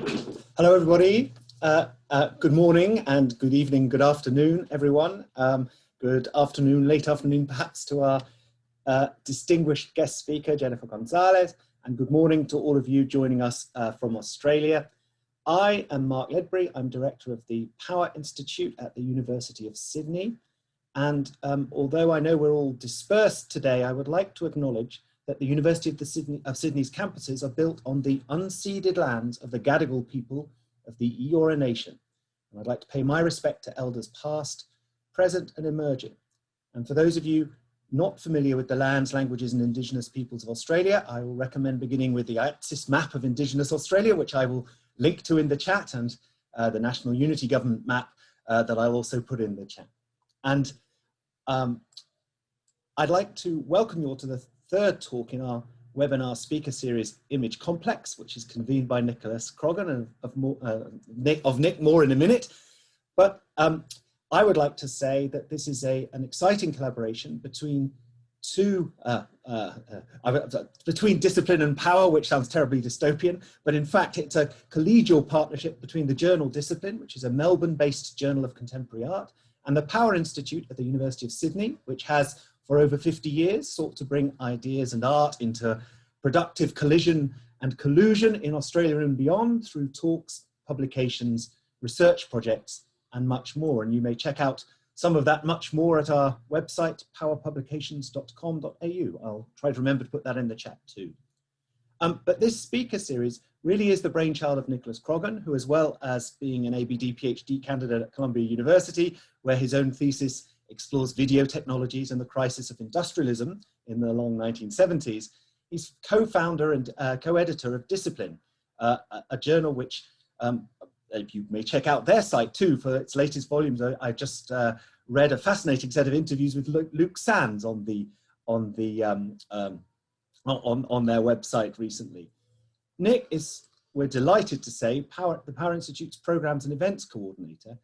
Hello, everybody. Good morning and good evening, good afternoon, everyone. Good afternoon, late afternoon, perhaps, to our distinguished guest speaker, Jennifer González, and good morning to all of you joining us from Australia. I am Mark Ledbury. I'm director of the Power Institute at the University of Sydney. And although I know we're all dispersed today, I would like to acknowledge that the University of Sydney's campuses are built on the unceded lands of the Gadigal people of the Eora Nation. And I'd like to pay my respect to elders past, present and emerging. And for those of you not familiar with the lands, languages and Indigenous peoples of Australia, I will recommend beginning with the ATSIS map of Indigenous Australia, which I will link to in the chat, and the National Unity Government map that I'll also put in the chat. And I'd like to welcome you all to the third talk in our webinar speaker series, Image Complex, which is convened by Nicholas Croggan, and of Nick more in a minute. But I would like to say that this is an exciting collaboration between between discipline and power, which sounds terribly dystopian, but in fact it's a collegial partnership between the journal Discipline, which is a Melbourne-based journal of contemporary art, and the Power Institute at the University of Sydney, which has for over 50 years sought to bring ideas and art into productive collision and collusion in Australia and beyond through talks, publications, research projects, and much more. And you may check out some of that much more at our website, powerpublications.com.au. I'll try to remember to put that in the chat too. But this speaker series really is the brainchild of Nicholas Croggan, who, as well as being an ABD PhD candidate at Columbia University, where his own thesis explores video technologies and the crisis of industrialism in the long 1970s, he's co-founder and co-editor of Discipline, a journal which you may check out their site too for its latest volumes. I just read a fascinating set of interviews with Luke Sands on their website recently. Nick is, we're delighted to say, the Power Institute's Programs and Events Coordinator.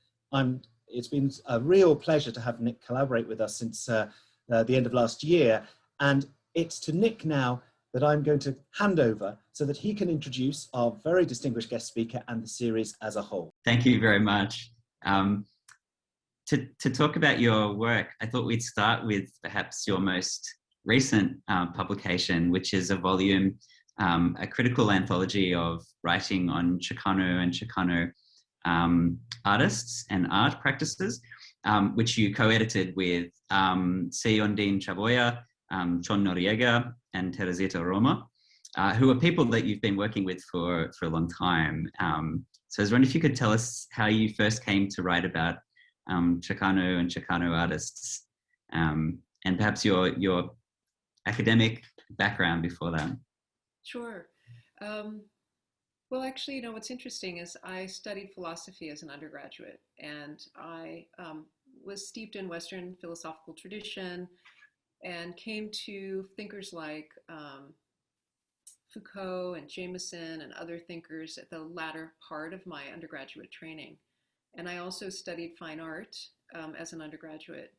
It's been a real pleasure to have Nick collaborate with us since the end of last year. And it's to Nick now that I'm going to hand over so that he can introduce our very distinguished guest speaker and the series as a whole. Thank you very much. To talk about your work, I thought we'd start with perhaps your most recent publication, which is a volume, a critical anthology of writing on Chicano and Chicano artists and art practices, which you co-edited with Seyondine Chaboya, Chon Noriega, and Teresita Roma, who are people that you've been working with for a long time. So I was wondering if you could tell us how you first came to write about Chicano and Chicano artists, and perhaps your academic background before that. Sure. Well, actually, you know, what's interesting is I studied philosophy as an undergraduate, and I was steeped in Western philosophical tradition and came to thinkers like Foucault and Jameson and other thinkers at the latter part of my undergraduate training. And I also studied fine art as an undergraduate.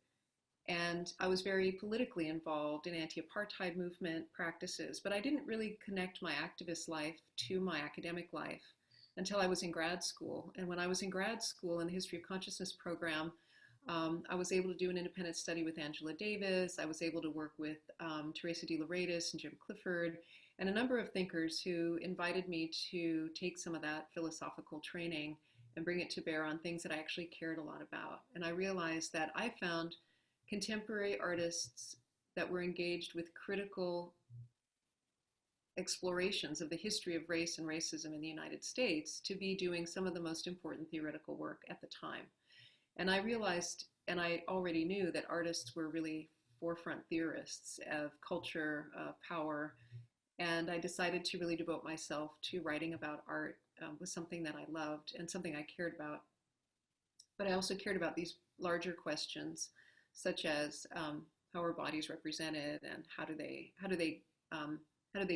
And I was very politically involved in anti-apartheid movement practices, but I didn't really connect my activist life to my academic life until I was in grad school. And when I was in grad school in the History of Consciousness program, I was able to do an independent study with Angela Davis. I was able to work with Teresa de Lauretis and Jim Clifford and a number of thinkers who invited me to take some of that philosophical training and bring it to bear on things that I actually cared a lot about. And I realized that I found contemporary artists that were engaged with critical explorations of the history of race and racism in the United States to be doing some of the most important theoretical work at the time. And I realized, and I already knew, that artists were really forefront theorists of culture, power, and I decided to really devote myself to writing about art was something that I loved and something I cared about. But I also cared about these larger questions, such as how are bodies represented, and how do they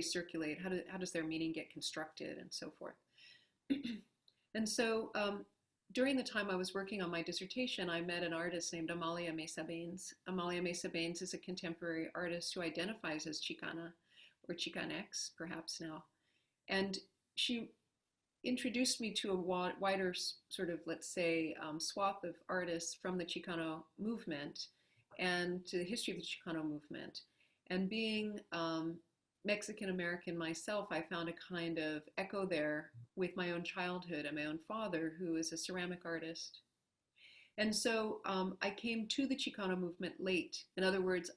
circulate? How does their meaning get constructed, and so forth. And so during the time I was working on my dissertation, I met an artist named Amalia Mesa Baines. Amalia Mesa Baines is a contemporary artist who identifies as Chicana, or Chicanx, perhaps now. And she introduced me to a wider sort of, let's say, swath of artists from the Chicano movement and to the history of the Chicano movement. And being Mexican-American myself, I found a kind of echo there with my own childhood and my own father, who is a ceramic artist. And so I came to the Chicano movement late. In other words,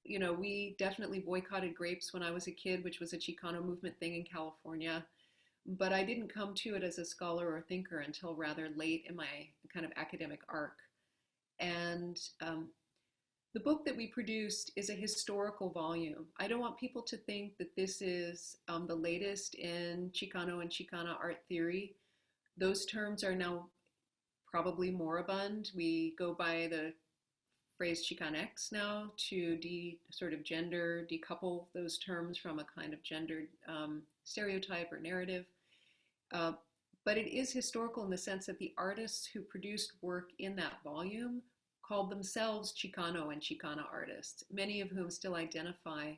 you know, we definitely boycotted grapes when I was a kid, which was a Chicano movement thing in California. But I didn't come to it as a scholar or thinker until rather late in my kind of academic arc. And the book that we produced is a historical volume. I don't want people to think that this is the latest in Chicano and Chicana art theory. Those terms are now probably moribund. We go by the phrase Chicanx now to sort of gender, decouple those terms from a kind of gendered stereotype or narrative. But it is historical in the sense that the artists who produced work in that volume called themselves Chicano and Chicana artists, many of whom still identify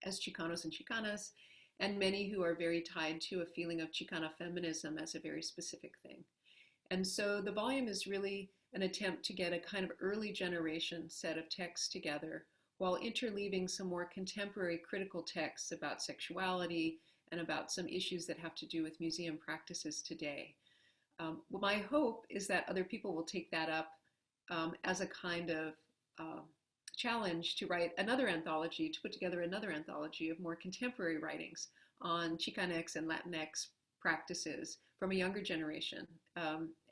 as Chicanos and Chicanas, and many who are very tied to a feeling of Chicana feminism as a very specific thing. And so the volume is really an attempt to get a kind of early generation set of texts together while interleaving some more contemporary critical texts about sexuality and about some issues that have to do with museum practices today. Well, my hope is that other people will take that up as a kind of challenge to write another anthology, to put together another anthology of more contemporary writings on Chicanx and Latinx practices from a younger generation,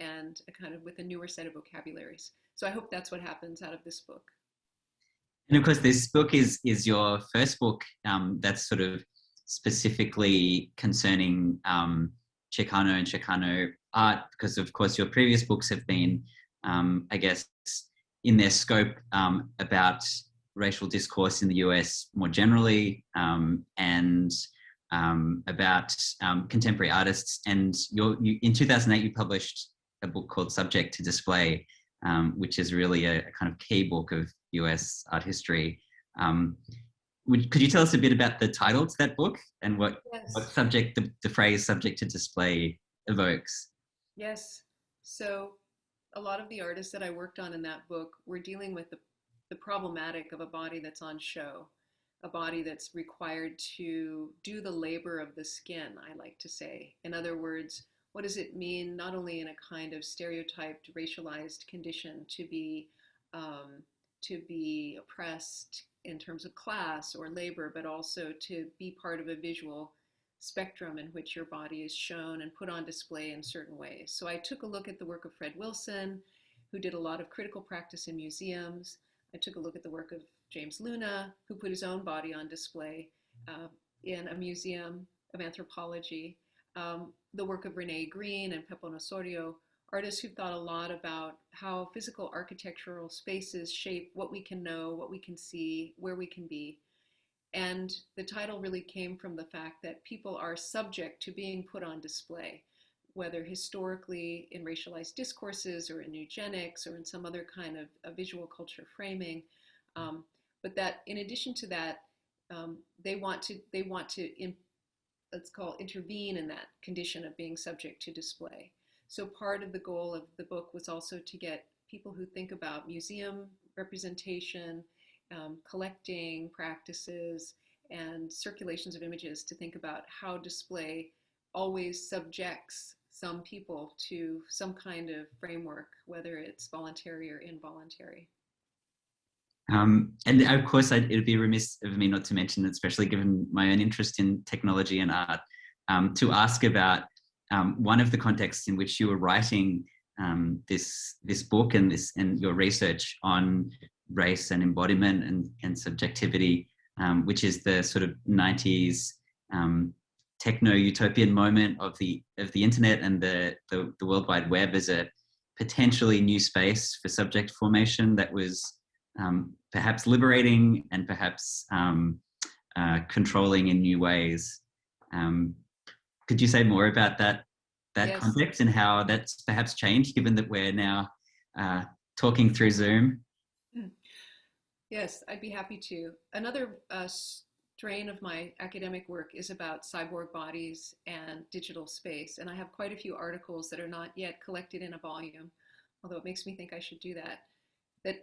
and a kind of with a newer set of vocabularies. So I hope that's what happens out of this book. And of course, this book is your first book that's sort of specifically concerning Chicano and Chicano art, because of course your previous books have been, I guess, in their scope about racial discourse in the US more generally, and about contemporary artists. And in 2008, you published a book called Subject to Display, which is really a kind of key book of US art history. Could you tell us a bit about the title to that book and what subject the phrase subject to display evokes? Yes. So a lot of the artists that I worked on in that book were dealing with the problematic of a body that's on show, a body that's required to do the labor of the skin, I like to say. In other words, what does it mean, not only in a kind of stereotyped, racialized condition, to be oppressed in terms of class or labor, but also to be part of a visual spectrum in which your body is shown and put on display in certain ways. So I took a look at the work of Fred Wilson, who did a lot of critical practice in museums. I took a look at the work of James Luna, who put his own body on display in a museum of anthropology. The work of Renee Green and Pepon Osorio, artists who've thought a lot about how physical architectural spaces shape what we can know, what we can see, where we can be. And the title really came from the fact that people are subject to being put on display, whether historically in racialized discourses or in eugenics or in some other kind of a visual culture framing. But that in addition to that, they want to let's call intervene in that condition of being subject to display. So part of the goal of the book was also to get people who think about museum representation, collecting practices, and circulations of images to think about how display always subjects some people to some kind of framework, whether it's voluntary or involuntary. And of course, it'd be remiss of me not to mention, especially given my own interest in technology and art, to ask about one of the contexts in which you were writing this book and your research on race and embodiment and subjectivity, which is the sort of 90s techno-utopian moment of the internet and the World Wide Web as a potentially new space for subject formation that was perhaps liberating and perhaps controlling in new ways. Could you say more about that yes. context and how that's perhaps changed, given that we're now talking through Zoom? Yes, I'd be happy to. Another strain of my academic work is about cyborg bodies and digital space. And I have quite a few articles that are not yet collected in a volume, although it makes me think I should do that, that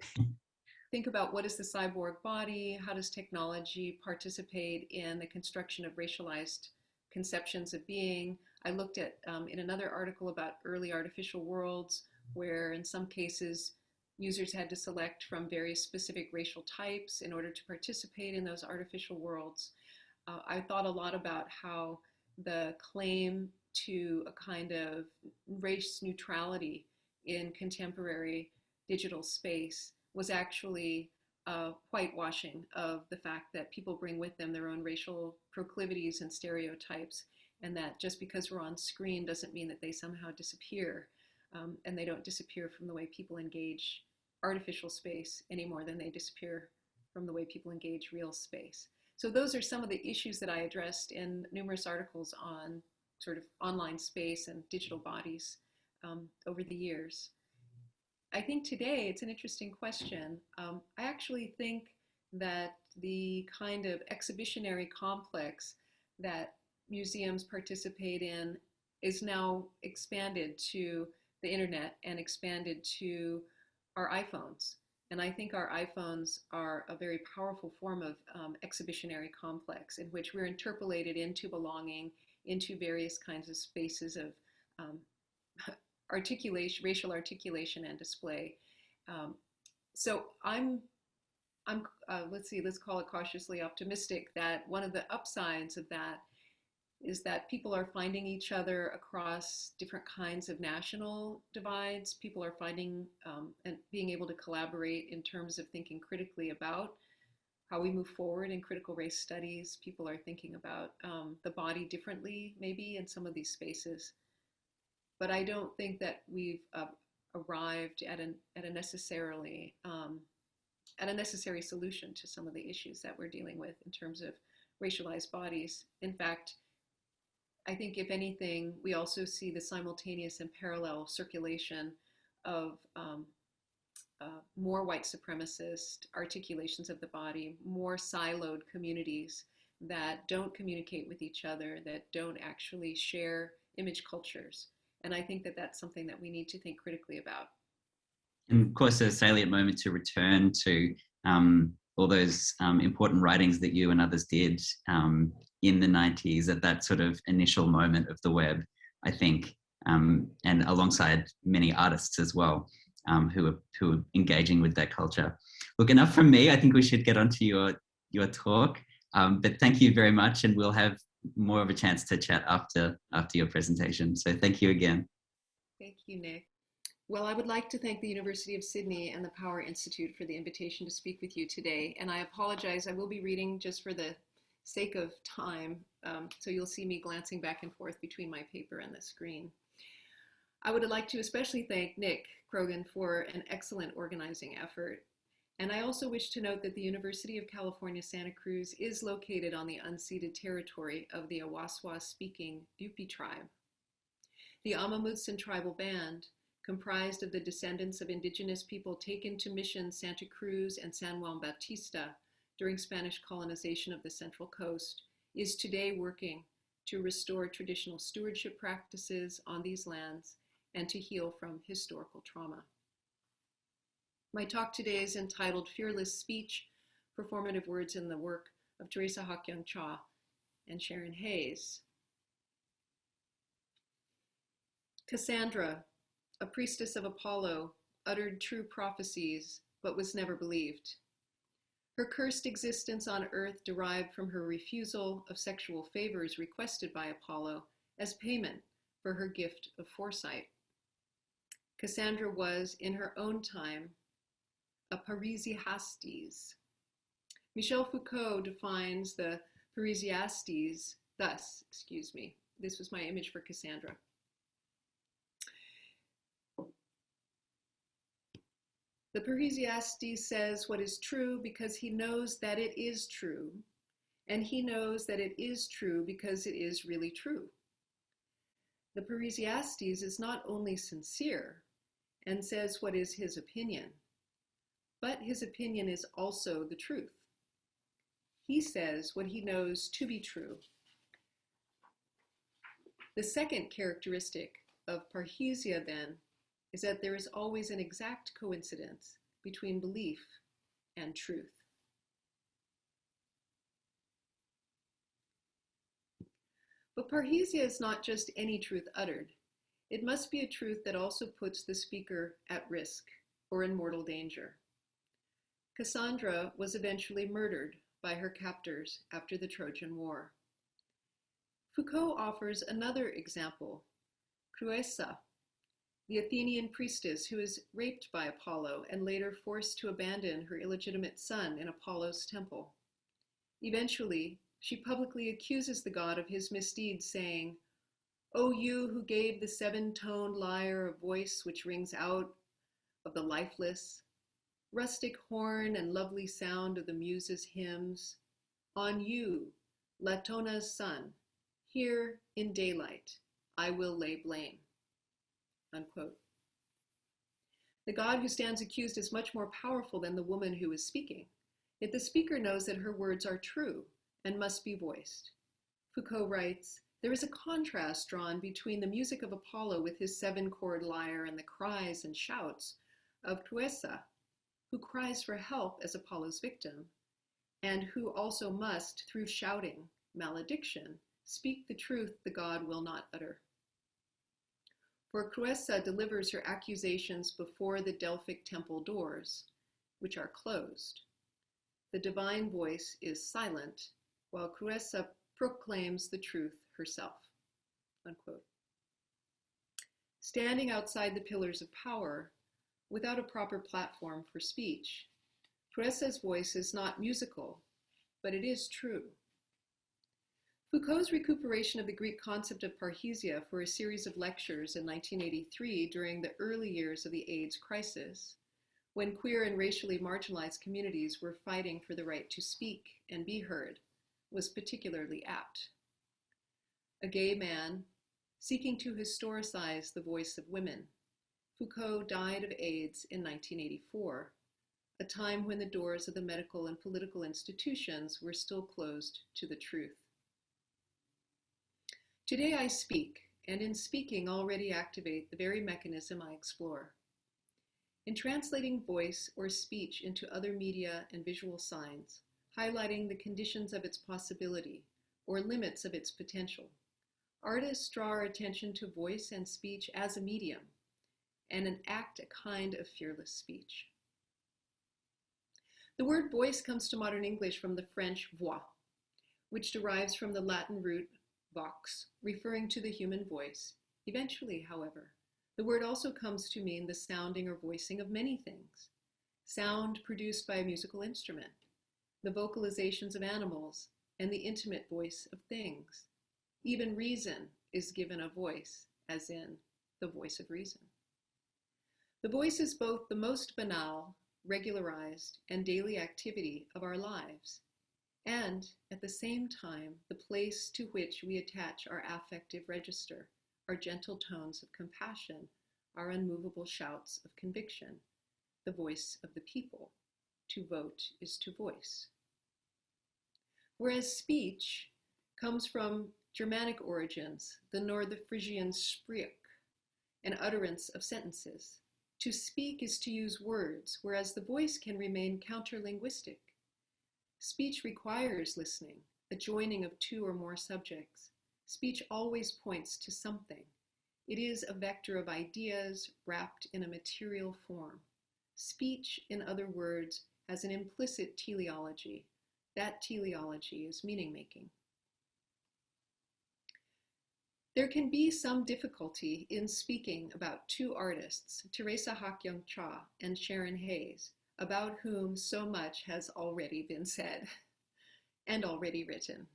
think about what is the cyborg body, how does technology participate in the construction of racialized conceptions of being. I looked at, in another article about early artificial worlds, where in some cases, users had to select from various specific racial types in order to participate in those artificial worlds. I thought a lot about how the claim to a kind of race neutrality in contemporary digital space was actually whitewashing of the fact that people bring with them their own racial proclivities and stereotypes, and that just because we're on screen doesn't mean that they somehow disappear. And they don't disappear from the way people engage artificial space any more than they disappear from the way people engage real space. So those are some of the issues that I addressed in numerous articles on sort of online space and digital bodies over the years. I think today it's an interesting question. I actually think that the kind of exhibitionary complex that museums participate in is now expanded to the internet and expanded to our iPhones. And I think our iPhones are a very powerful form of exhibitionary complex in which we're interpolated into belonging, into various kinds of spaces of articulation, racial articulation and display. So let's call it cautiously optimistic that one of the upsides of that is that people are finding each other across different kinds of national divides. People are finding and being able to collaborate in terms of thinking critically about how we move forward in critical race studies. People are thinking about the body differently, maybe, in some of these spaces. But I don't think that we've arrived at a necessary solution to some of the issues that we're dealing with in terms of racialized bodies. In fact, I think, if anything, we also see the simultaneous and parallel circulation of more white supremacist articulations of the body, more siloed communities that don't communicate with each other, that don't actually share image cultures. And I think that that's something that we need to think critically about. And of course, a salient moment to return to all those important writings that you and others did in the 90s at that sort of initial moment of the web, I think, and alongside many artists as well who are engaging with that culture. Look, enough from me. I think we should get on to your talk. But thank you very much, and we'll have more of a chance to chat after your presentation. So thank you again. Thank you, Nick. Well, I would like to thank the University of Sydney and the Power Institute for the invitation to speak with you today. And I apologize, I will be reading just for the sake of time. So you'll see me glancing back and forth between my paper and the screen. I would like to especially thank Nick Krogan for an excellent organizing effort. And I also wish to note that the University of California, Santa Cruz is located on the unceded territory of the Awaswas-speaking Yupi tribe. The Amamutsan tribal band, comprised of the descendants of indigenous people taken to Mission Santa Cruz and San Juan Bautista during Spanish colonization of the Central Coast, is today working to restore traditional stewardship practices on these lands and to heal from historical trauma. My talk today is entitled Fearless Speech, Performative Words in the Work of Theresa Hak Kyung and Sharon Hayes. Cassandra, a priestess of Apollo, uttered true prophecies, but was never believed. Her cursed existence on earth derived from her refusal of sexual favors requested by Apollo as payment for her gift of foresight. Cassandra was, in her own time, a parrhesiastes. Michel Foucault defines the parrhesiastes thus, this was my image for Cassandra. The parrhesiastes says what is true because he knows that it is true, and he knows that it is true because it is really true. The parrhesiastes is not only sincere and says what is his opinion, but his opinion is also the truth. He says what he knows to be true. The second characteristic of parrhesia, then, is that there is always an exact coincidence between belief and truth. But parrhesia is not just any truth uttered. It must be a truth that also puts the speaker at risk or in mortal danger. Cassandra was eventually murdered by her captors after the Trojan War. Foucault offers another example, Cruz, the Athenian priestess who is raped by Apollo and later forced to abandon her illegitimate son in Apollo's temple. Eventually, she publicly accuses the god of his misdeeds, saying, "O you who gave the seven-toned lyre a voice which rings out of the lifeless, rustic horn and lovely sound of the muses' hymns, on you, Latona's son, here in daylight, I will lay blame." Unquote. The god who stands accused is much more powerful than the woman who is speaking, yet the speaker knows that her words are true and must be voiced. Foucault writes, there is a contrast drawn between the music of Apollo with his seven-chord lyre and the cries and shouts of Cruz, who cries for help as Apollo's victim, and who also must, through shouting, malediction, speak the truth the god will not utter. For Cruz delivers her accusations before the Delphic temple doors, which are closed. The divine voice is silent, while Cruz proclaims the truth herself. Unquote. Standing outside the pillars of power, without a proper platform for speech, Cruz's voice is not musical, but it is true. Foucault's recuperation of the Greek concept of parrhesia for a series of lectures in 1983 during the early years of the AIDS crisis, when queer and racially marginalized communities were fighting for the right to speak and be heard, was particularly apt. A gay man seeking to historicize the voice of women, Foucault died of AIDS in 1984, a time when the doors of the medical and political institutions were still closed to the truth. Today I speak, and in speaking already activate the very mechanism I explore. In translating voice or speech into other media and visual signs, highlighting the conditions of its possibility or limits of its potential, artists draw our attention to voice and speech as a medium, and enact a kind of fearless speech. The word voice comes to modern English from the French voix, which derives from the Latin root vox, referring to the human voice. Eventually, however, the word also comes to mean the sounding or voicing of many things. Sound produced by a musical instrument, the vocalizations of animals, and the intimate voice of things. Even reason is given a voice, as in the voice of reason. The voice is both the most banal, regularized, and daily activity of our lives, and at the same time, the place to which we attach our affective register, our gentle tones of compassion, our unmovable shouts of conviction, the voice of the people. To vote is to voice. Whereas speech comes from Germanic origins, the Northern sprich, an utterance of sentences. To speak is to use words, whereas the voice can remain counterlinguistic. Speech requires listening, a joining of two or more subjects. Speech always points to something. It is a vector of ideas wrapped in a material form. Speech, in other words, has an implicit teleology. That teleology is meaning-making. There can be some difficulty in speaking about two artists, Theresa Hak Kyung and Sharon, about whom so much has already been said and already written.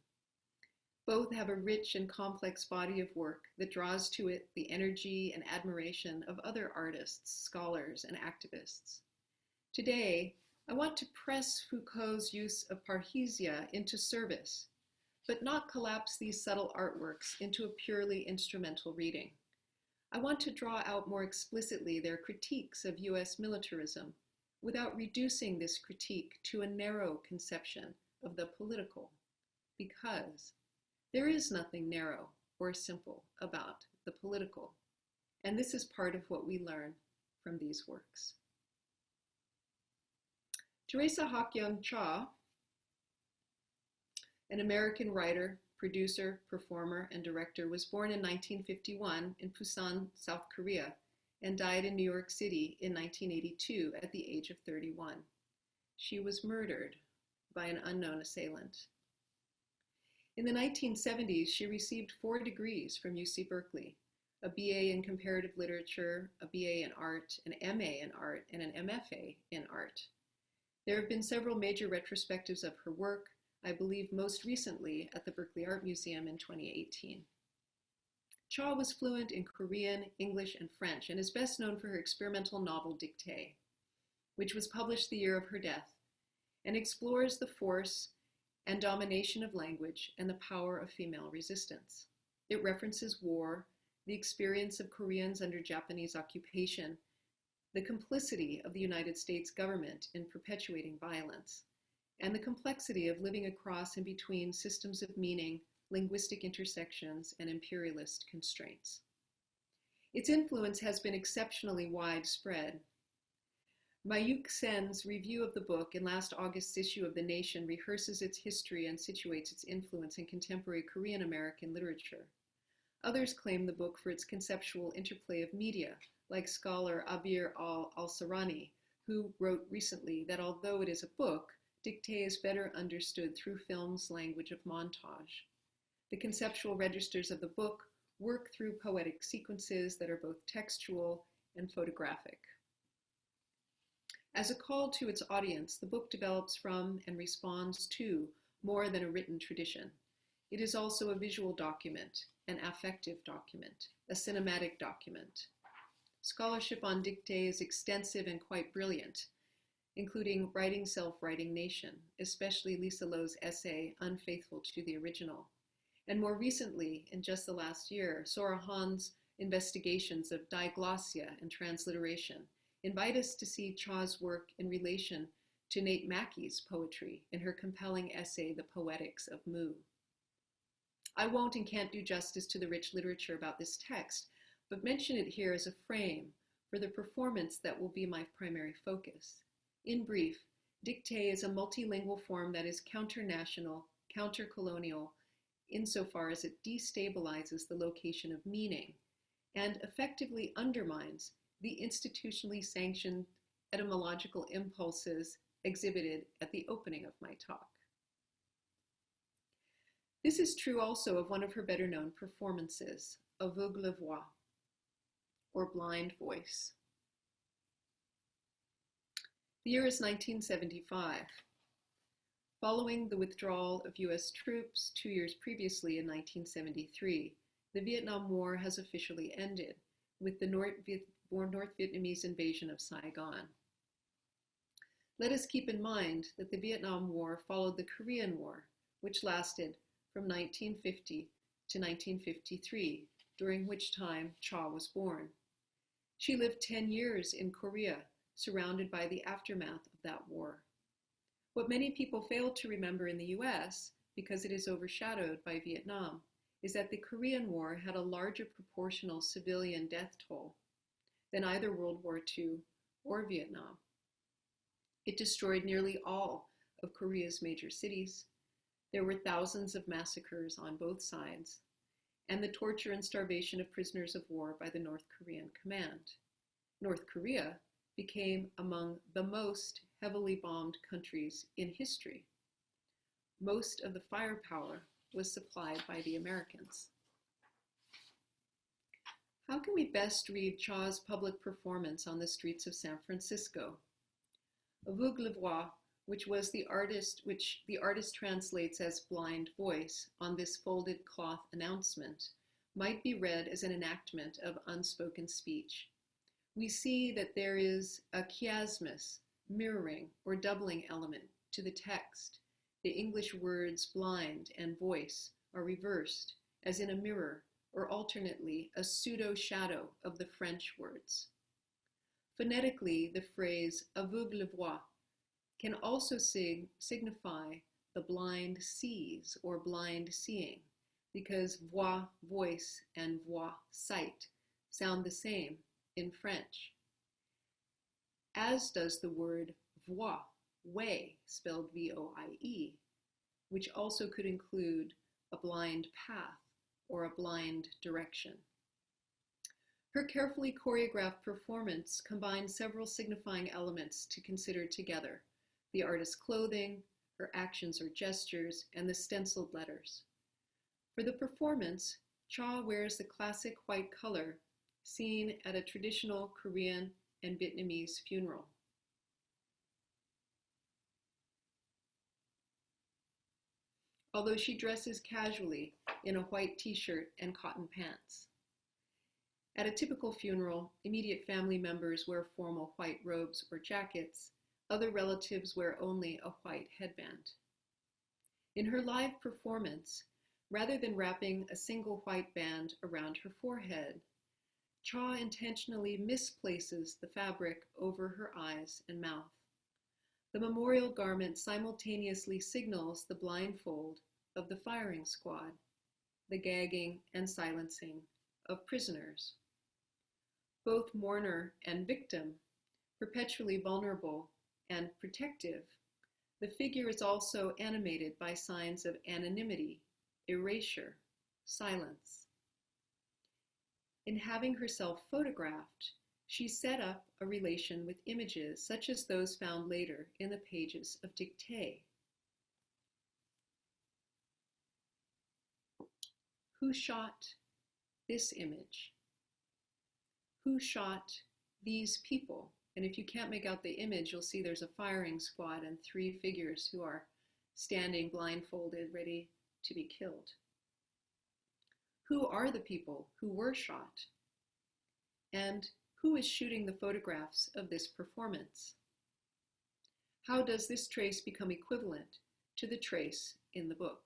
Both have a rich and complex body of work that draws to it the energy and admiration of other artists, scholars, and activists. Today, I want to press Foucault's use of parrhesia into service, but not collapse these subtle artworks into a purely instrumental reading. I want to draw out more explicitly their critiques of US militarism, without reducing this critique to a narrow conception of the political, because there is nothing narrow or simple about the political, and this is part of what we learn from these works. Theresa Hak Kyung, an American writer, producer, performer, and director, was born in 1951 in Busan, South Korea, and died in New York City in 1982 at the age of 31. She was murdered by an unknown assailant. In the 1970s, she received 4 degrees from UC Berkeley, a BA in comparative literature, a BA in art, an MA in art, and an MFA in art. There have been several major retrospectives of her work, I believe most recently at the Berkeley Art Museum in 2018. Cha was fluent in Korean, English, and French, and is best known for her experimental novel Dictée, which was published the year of her death, and explores the force and domination of language and the power of female resistance. It references war, the experience of Koreans under Japanese occupation, the complicity of the United States government in perpetuating violence, and the complexity of living across and between systems of meaning, linguistic intersections, and imperialist constraints. Its influence has been exceptionally widespread. Mayuk Sen's review of the book in last August's issue of The Nation rehearses its history and situates its influence in contemporary Korean American literature. Others claim the book for its conceptual interplay of media, like scholar Abir al-Sarani, who wrote recently that although it is a book, Dictée is better understood through film's language of montage. The conceptual registers of the book work through poetic sequences that are both textual and photographic. As a call to its audience, the book develops from and responds to more than a written tradition. It is also a visual document, an affective document, a cinematic document. Scholarship on Dictée is extensive and quite brilliant, including Writing Self, Writing Nation, especially Lisa Lowe's essay, Unfaithful to the Original. And more recently, in just the last year, Sora Han's investigations of diglossia and transliteration invite us to see Cha's work in relation to Nate Mackey's poetry in her compelling essay, The Poetics of Mu. I won't and can't do justice to the rich literature about this text, but mention it here as a frame for the performance that will be my primary focus. In brief, Dictée is a multilingual form that is counter-national, counter-colonial, insofar as it destabilizes the location of meaning and effectively undermines the institutionally sanctioned etymological impulses exhibited at the opening of my talk. This is true also of one of her better-known performances, Aveugle Voix, or Blind Voice. The year is 1975. Following the withdrawal of US troops 2 years previously in 1973, the Vietnam War has officially ended with the North Vietnamese invasion of Saigon. Let us keep in mind that the Vietnam War followed the Korean War, which lasted from 1950 to 1953, during which time Cha was born. She lived 10 years in Korea, surrounded by the aftermath of that war. What many people fail to remember in the US, because it is overshadowed by Vietnam, is that the Korean War had a larger proportional civilian death toll than either World War II or Vietnam. It destroyed nearly all of Korea's major cities. There were thousands of massacres on both sides, and the torture and starvation of prisoners of war by the North Korean command. North Korea became among the most heavily bombed countries in history. Most of the firepower was supplied by the Americans. How can we best read Cha's public performance on the streets of San Francisco? Aveugle Voix, which the artist translates as blind voice on this folded cloth announcement, might be read as an enactment of unspoken speech. We see that there is a chiasmus, mirroring or doubling element to the text. The English words blind and voice are reversed, as in a mirror, or alternately a pseudo-shadow of the French words. Phonetically, the phrase aveugle voix can also signify the blind sees or blind seeing, because voix, voice, and voix, sight, sound the same in French, as does the word voie, way, spelled V-O-I-E, which also could include a blind path or a blind direction. Her carefully choreographed performance combines several signifying elements to consider together: the artist's clothing, her actions or gestures, and the stenciled letters. For the performance, Cha wears the classic white color seen at a traditional Korean and Vietnamese funeral. Although she dresses casually in a white t-shirt and cotton pants. At a typical funeral, immediate family members wear formal white robes or jackets. Other relatives wear only a white headband. In her live performance, rather than wrapping a single white band around her forehead, Cha intentionally misplaces the fabric over her eyes and mouth. The memorial garment simultaneously signals the blindfold of the firing squad, the gagging and silencing of prisoners. Both mourner and victim, perpetually vulnerable and protective, the figure is also animated by signs of anonymity, erasure, silence. In having herself photographed, she set up a relation with images such as those found later in the pages of dictée. Who shot this image? Who shot these people? And if you can't make out the image, you'll see there's a firing squad and three figures who are standing blindfolded, ready to be killed. Who are the people who were shot? And who is shooting the photographs of this performance? How does this trace become equivalent to the trace in the book?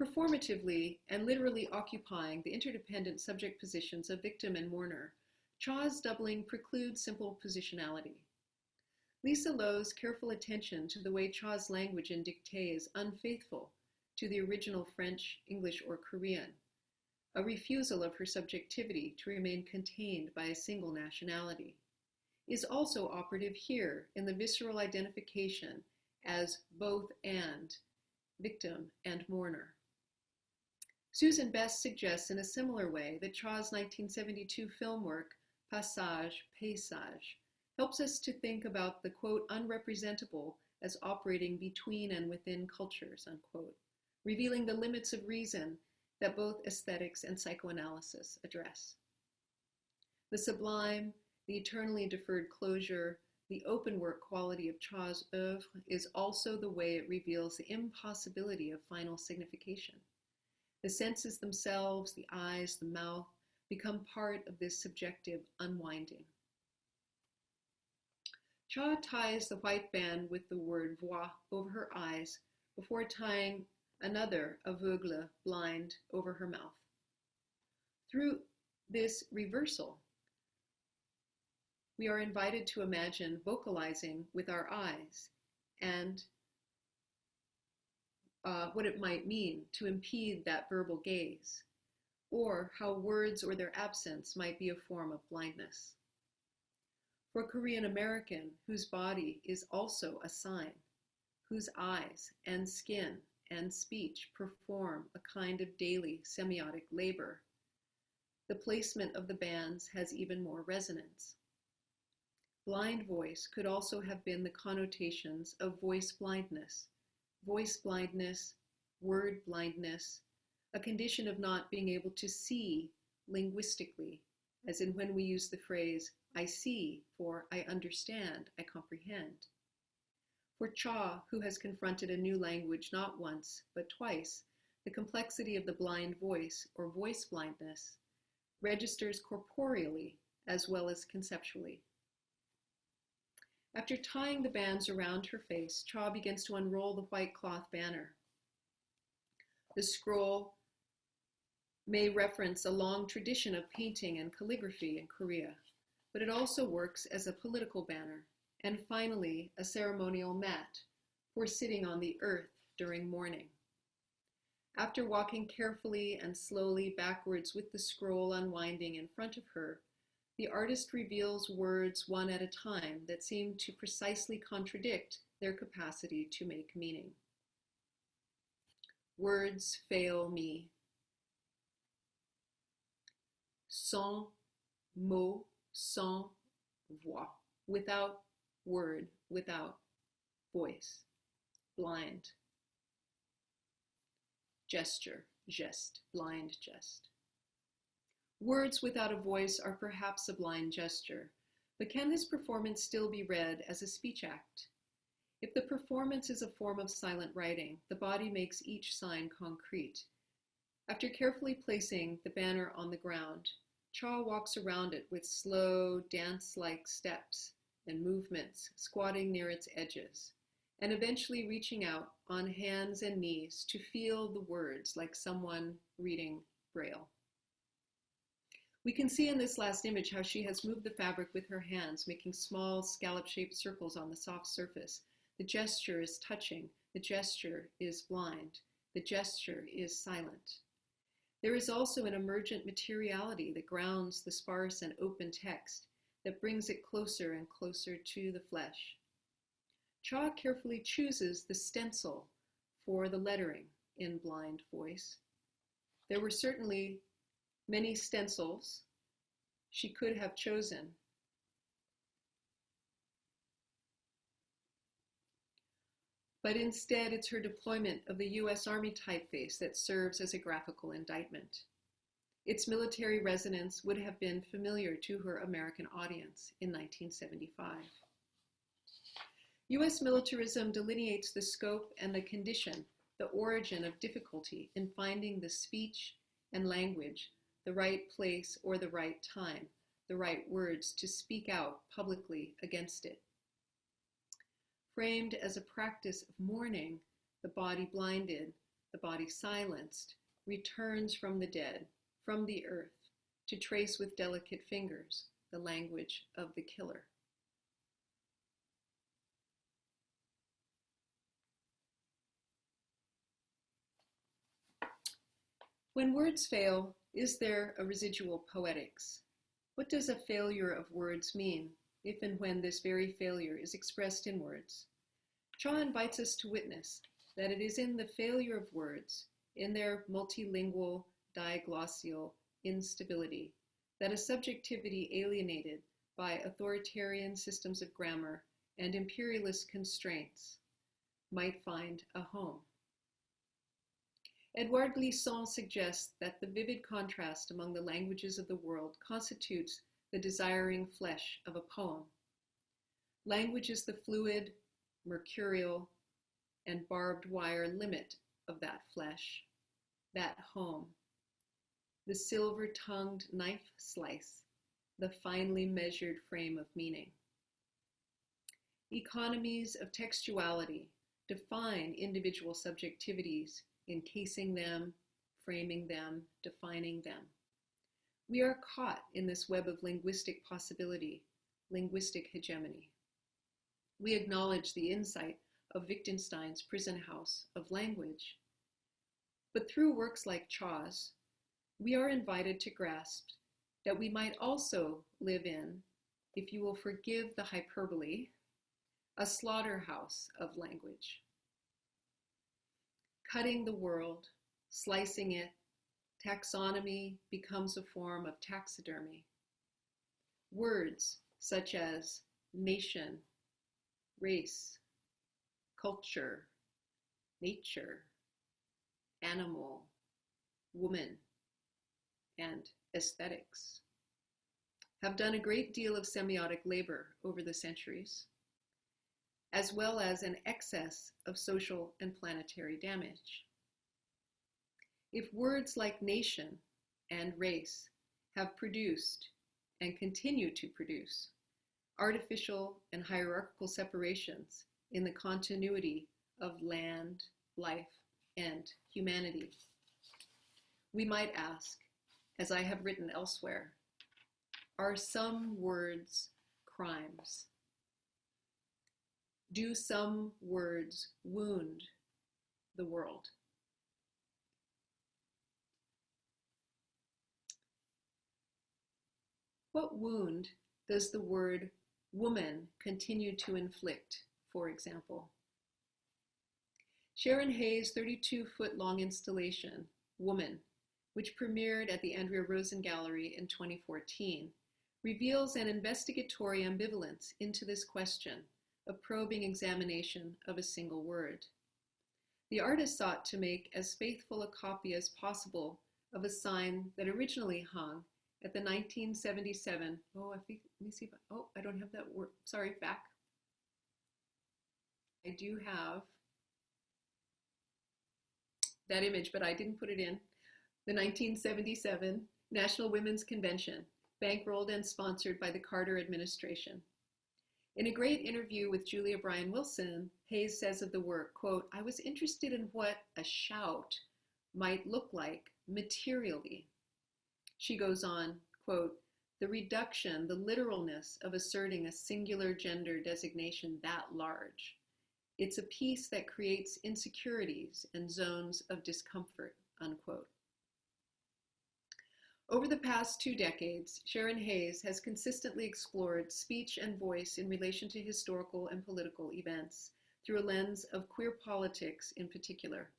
Performatively and literally occupying the interdependent subject positions of victim and mourner, Cha's doubling precludes simple positionality. Lisa Lowe's careful attention to the way Cha's language in dictée is unfaithful to the original French, English, or Korean, a refusal of her subjectivity to remain contained by a single nationality, is also operative here in the visceral identification as both and, victim and mourner. Susan Best suggests in a similar way that Cha's 1972 film work, Passage, Paysage, helps us to think about the, quote, unrepresentable as operating between and within cultures, unquote, revealing the limits of reason that both aesthetics and psychoanalysis address. The sublime, the eternally deferred closure, the open work quality of Cha's oeuvre is also the way it reveals the impossibility of final signification. The senses themselves, the eyes, the mouth, become part of this subjective unwinding. Cha ties the white band with the word voix over her eyes before tying another aveugle, blind, over her mouth. Through this reversal, we are invited to imagine vocalizing with our eyes and what it might mean to impede that verbal gaze, or how words or their absence might be a form of blindness. For a Korean American whose body is also a sign, whose eyes and skin and speech perform a kind of daily semiotic labor, the placement of the bands has even more resonance. Blind voice could also have been the connotations of voice blindness, word blindness, a condition of not being able to see linguistically, as in when we use the phrase, I see, for I understand, I comprehend. For Cha, who has confronted a new language not once, but twice, the complexity of the blind voice, or voice blindness, registers corporeally as well as conceptually. After tying the bands around her face, Cha begins to unroll the white cloth banner. The scroll may reference a long tradition of painting and calligraphy in Korea, but it also works as a political banner and finally a ceremonial mat for sitting on the earth during mourning. After walking carefully and slowly backwards with the scroll unwinding in front of her, the artist reveals words one at a time that seem to precisely contradict their capacity to make meaning. Words fail me. Sans mot, sans voix. Without word, without voice. Blind. Gesture, geste, blind geste. Words without a voice are perhaps a blind gesture, but can this performance still be read as a speech act? If the performance is a form of silent writing, the body makes each sign concrete. After carefully placing the banner on the ground, Cha walks around it with slow, dance-like steps and movements, squatting near its edges, and eventually reaching out on hands and knees to feel the words like someone reading Braille. We can see in this last image how she has moved the fabric with her hands, making small scallop-shaped circles on the soft surface. The gesture is touching, the gesture is blind, the gesture is silent. There is also an emergent materiality that grounds the sparse and open text, that brings it closer and closer to the flesh. Cha carefully chooses the stencil for the lettering in blind voice. There were certainly many stencils she could have chosen. But instead, it's her deployment of the US Army typeface that serves as a graphical indictment. Its military resonance would have been familiar to her American audience in 1975. US militarism delineates the scope and the condition, the origin of difficulty in finding the speech and language, the right place or the right time, the right words to speak out publicly against it. Framed as a practice of mourning, the body blinded, the body silenced, returns from the dead, from the earth, to trace with delicate fingers the language of the killer. When words fail, is there a residual poetics? What does a failure of words mean, if and when this very failure is expressed in words? Cha invites us to witness that it is in the failure of words, in their multilingual, diglossial instability, that a subjectivity alienated by authoritarian systems of grammar and imperialist constraints might find a home. Edouard Glissant suggests that the vivid contrast among the languages of the world constitutes the desiring flesh of a poem. Language is the fluid, mercurial, and barbed wire limit of that flesh, that home, the silver-tongued knife slice, the finely measured frame of meaning. Economies of textuality define individual subjectivities, encasing them, framing them, defining them. We are caught in this web of linguistic possibility, linguistic hegemony. We acknowledge the insight of Wittgenstein's prison house of language. But through works like Cha's, we are invited to grasp that we might also live in, if you will forgive the hyperbole, a slaughterhouse of language. Cutting the world, slicing it, taxonomy becomes a form of taxidermy. Words such as nation, race, culture, nature, animal, woman, and aesthetics have done a great deal of semiotic labor over the centuries, as well as an excess of social and planetary damage. If words like nation and race have produced and continue to produce artificial and hierarchical separations in the continuity of land, life, and humanity, we might ask, as I have written elsewhere, are some words crimes? Do some words wound the world? What wound does the word woman continue to inflict, for example? Sharon Hayes' 32-foot-long installation, Woman, which premiered at the Andrea Rosen Gallery in 2014, reveals an investigatory ambivalence into this question, a probing examination of a single word. The artist sought to make as faithful a copy as possible of a sign that originally hung at the 1977, let me see if, I don't have that word, sorry, back. I do have that image, but I didn't put it in. The 1977 National Women's Convention, bankrolled and sponsored by the Carter administration. In a great interview with Julia Bryan Wilson, Hayes says of the work, quote, "I was interested in what a shout might look like materially." She goes on, quote, "The reduction, the literalness of asserting a singular gender designation that large. It's a piece that creates insecurities and zones of discomfort," unquote. Over the past 2 decades, Sharon Hayes has consistently explored speech and voice in relation to historical and political events through a lens of queer politics in particular.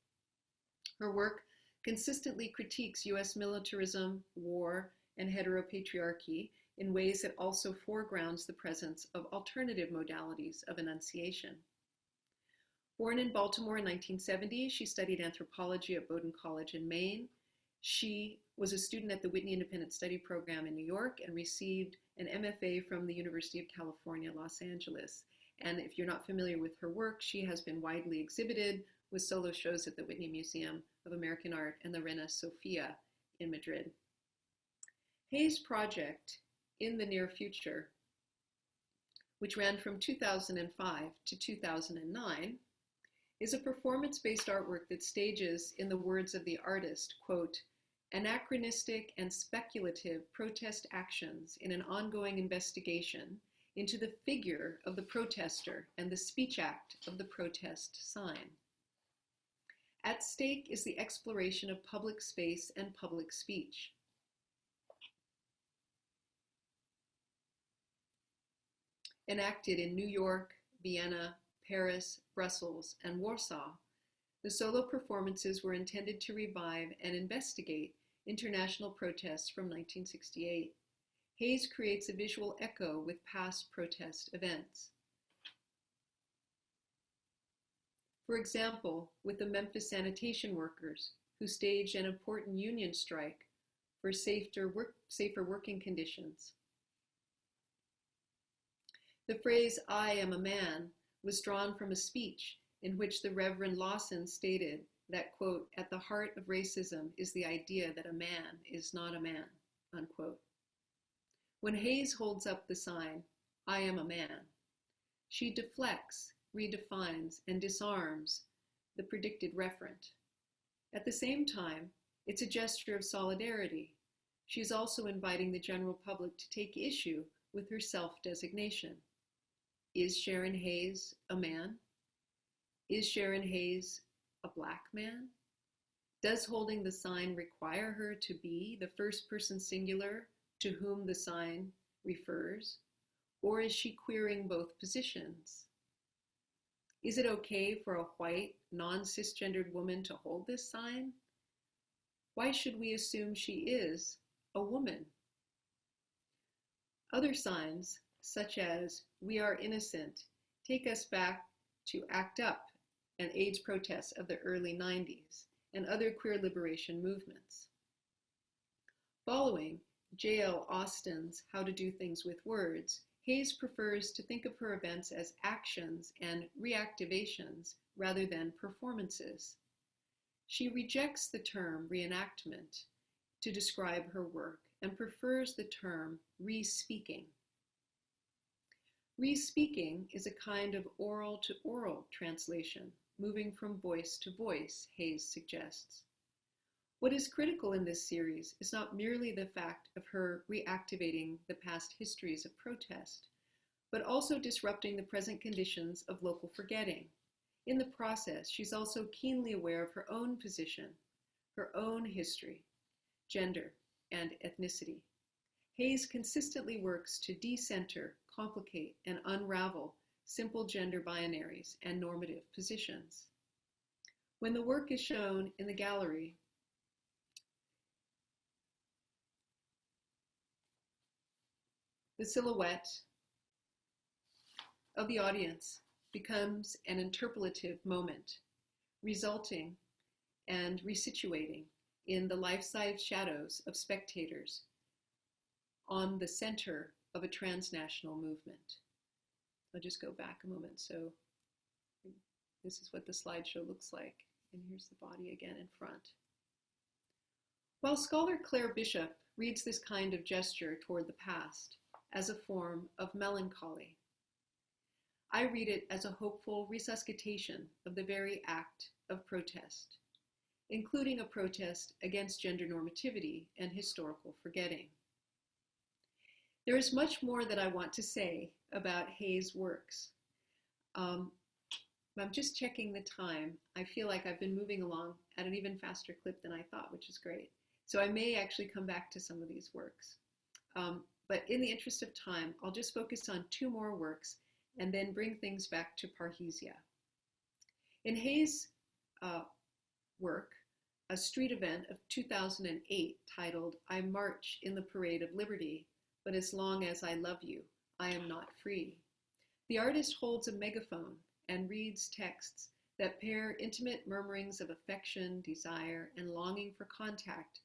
Her work consistently critiques US militarism, war, and heteropatriarchy in ways that also foregrounds the presence of alternative modalities of enunciation. Born in Baltimore in 1970, she studied anthropology at Bowdoin College in Maine. She was a student at the Whitney Independent Study Program in New York and received an MFA from the University of California, Los Angeles. And if you're not familiar with her work, she has been widely exhibited with solo shows at the Whitney Museum of American Art and the Reina Sofia in Madrid. Hayes' project, In the Near Future, which ran from 2005 to 2009, is a performance-based artwork that stages, in the words of the artist, quote, "anachronistic and speculative protest actions in an ongoing investigation into the figure of the protester and the speech act of the protest sign. At stake is the exploration of public space and public speech. Enacted in New York, Vienna, Paris, Brussels, and Warsaw, the solo performances were intended to revive and investigate international protests from 1968. Hayes creates a visual echo with past protest events. For example, with the Memphis sanitation workers, who staged an important union strike for safer working conditions. The phrase, "I am a man," was drawn from a speech in which the Reverend Lawson stated that, quote, "at the heart of racism is the idea that a man is not a man," unquote. When Hayes holds up the sign, "I am a man," she deflects, redefines, and disarms the predicted referent. At the same time, it's a gesture of solidarity. She's also inviting the general public to take issue with her self-designation. Is Sharon Hayes a man? Is Sharon Hayes a Black man? Does holding the sign require her to be the first person singular to whom the sign refers? Or is she queering both positions? Is it okay for a white, non-cisgendered woman to hold this sign? Why should we assume she is a woman? Other signs, such as "We are innocent," take us back to ACT UP and AIDS protests of the early 90s and other queer liberation movements. Following J.L. Austin's How to Do Things with Words, Hayes prefers to think of her events as actions and reactivations rather than performances. She rejects the term reenactment to describe her work and prefers the term re-speaking. Re-speaking is a kind of oral-to-oral translation, moving from voice to voice, Hayes suggests. What is critical in this series is not merely the fact of her reactivating the past histories of protest, but also disrupting the present conditions of local forgetting. In the process, she's also keenly aware of her own position, her own history, gender, and ethnicity. Hayes consistently works to decenter, complicate, and unravel simple gender binaries and normative positions. When the work is shown in the gallery, the silhouette of the audience becomes an interpolative moment, resulting and resituating in the life-size shadows of spectators on the center of a transnational movement. I'll just go back a moment. So this is what the slideshow looks like. And here's the body again in front. While scholar Claire Bishop reads this kind of gesture toward the past as a form of melancholy, I read it as a hopeful resuscitation of the very act of protest, including a protest against gender normativity and historical forgetting. There is much more that I want to say about Hayes' works. I'm just checking the time. I feel like I've been moving along at an even faster clip than I thought, which is great. So I may actually come back to some of these works. But in the interest of time, I'll just focus on two more works and then bring things back to parrhesia. In Hayes' work, a street event of 2008 titled, "I March in the Parade of Liberty, but as long as I love you, I am not free," the artist holds a megaphone and reads texts that pair intimate murmurings of affection, desire, and longing for contact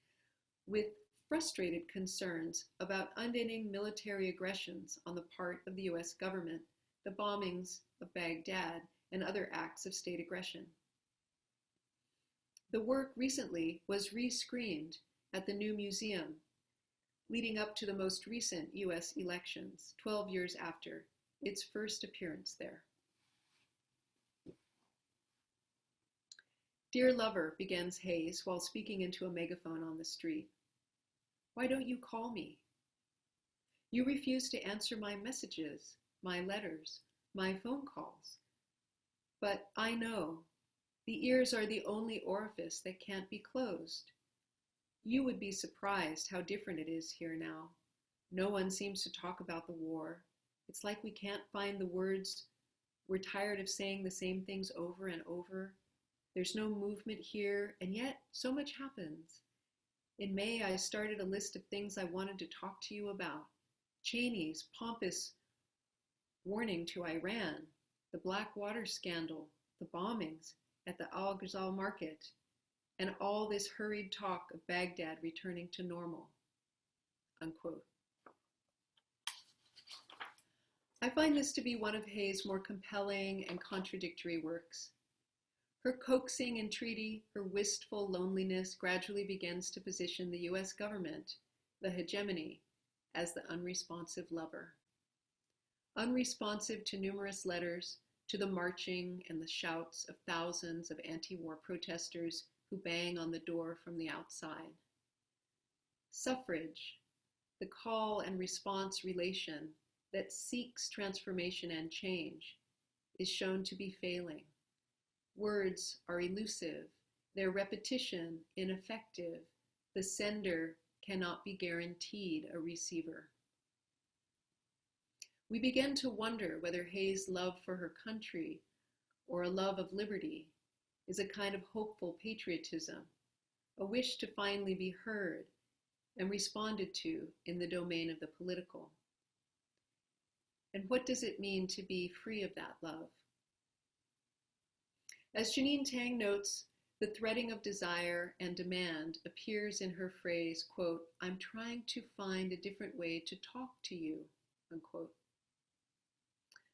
with frustrated concerns about unending military aggressions on the part of the US government, the bombings of Baghdad, and other acts of state aggression. The work recently was re-screened at the new museum, leading up to the most recent US elections, 12 years after its first appearance there. "Dear lover," begins Hayes while speaking into a megaphone on the street. "Why don't you call me? You refuse to answer my messages, my letters, my phone calls. But I know the ears are the only orifice that can't be closed. You would be surprised how different it is here now. No one seems to talk about the war. It's like we can't find the words. We're tired of saying the same things over and over. There's no movement here, and yet so much happens. In May, I started a list of things I wanted to talk to you about. Cheney's pompous warning to Iran, the Blackwater scandal, the bombings at the Al-Ghazal market, and all this hurried talk of Baghdad returning to normal," unquote. I find this to be one of Hayes' more compelling and contradictory works. Her coaxing entreaty, her wistful loneliness gradually begins to position the US government, the hegemony, as the unresponsive lover. Unresponsive to numerous letters, to the marching and the shouts of thousands of anti-war protesters who bang on the door from the outside. Suffrage, the call and response relation that seeks transformation and change, is shown to be failing. Words are elusive, their repetition ineffective. The sender cannot be guaranteed a receiver. We begin to wonder whether Hayes' love for her country, or a love of liberty, is a kind of hopeful patriotism, a wish to finally be heard and responded to in the domain of the political. And what does it mean to be free of that love? As Janine Tang notes, the threading of desire and demand appears in her phrase, quote, "I'm trying to find a different way to talk to you," unquote.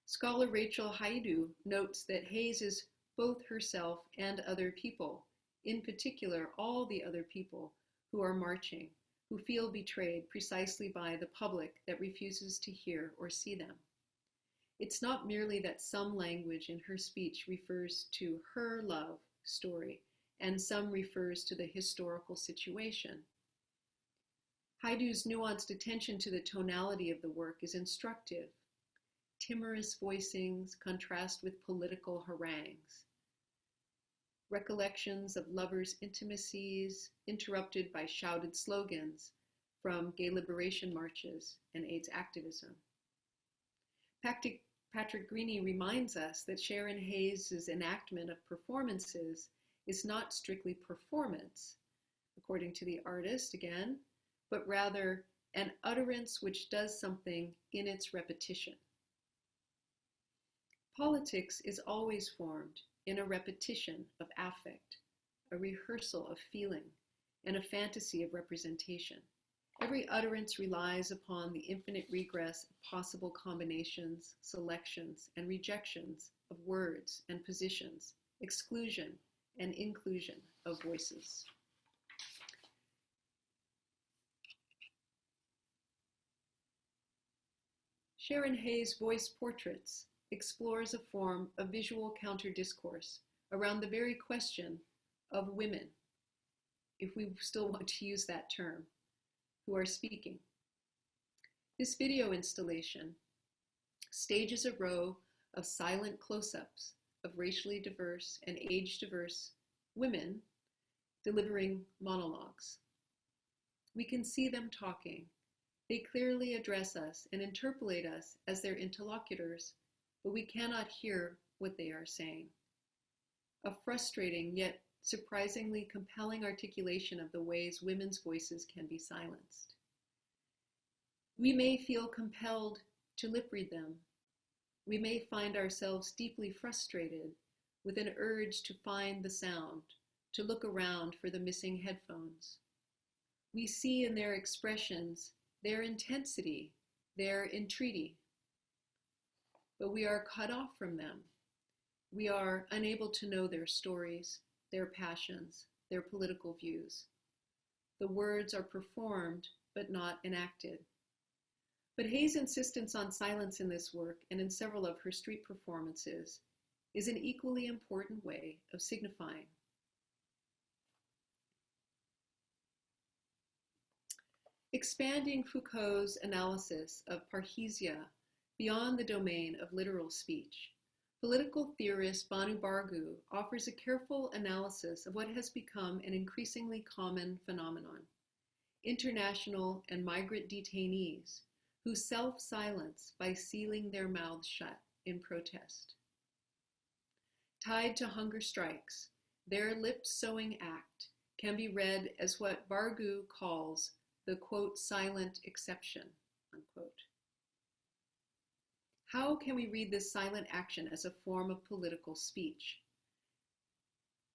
Scholar Rachel Haidu notes that Hayes is both herself and other people, in particular all the other people who are marching, who feel betrayed precisely by the public that refuses to hear or see them. It's not merely that some language in her speech refers to her love story and some refers to the historical situation. Haidu's nuanced attention to the tonality of the work is instructive. timorous voicings contrast with political harangues. Recollections of lovers' intimacies interrupted by shouted slogans from gay liberation marches and AIDS activism. Patrick Greaney reminds us that Sharon Hayes' enactment of performances is not strictly performance, according to the artist again, but rather an utterance which does something in its repetition. Politics is always formed in a repetition of affect, a rehearsal of feeling, and a fantasy of representation. Every utterance relies upon the infinite regress of possible combinations, selections, and rejections of words and positions, exclusion and inclusion of voices. Sharon Hayes' Voice Portraits explores a form of visual counter-discourse around the very question of women, if we still want to use that term, who are speaking. This video installation stages a row of silent close-ups of racially diverse and age-diverse women delivering monologues. We can see them talking. They clearly address us and interpolate us as their interlocutors, but we cannot hear what they are saying. A frustrating yet surprisingly compelling articulation of the ways women's voices can be silenced. We may feel compelled to lip read them. We may find ourselves deeply frustrated with an urge to find the sound, to look around for the missing headphones. We see in their expressions their intensity, their entreaty, but we are cut off from them. We are unable to know their stories, their passions, their political views. The words are performed, but not enacted. But Hayes' insistence on silence in this work and in several of her street performances is an equally important way of signifying. Expanding Foucault's analysis of parrhesia beyond the domain of literal speech, political theorist Banu Bargu offers a careful analysis of what has become an increasingly common phenomenon: international and migrant detainees who self-silence by sealing their mouths shut in protest. Tied to hunger strikes, their lip-sewing act can be read as what Bargu calls the, quote, silent exception, unquote. How can we read this silent action as a form of political speech?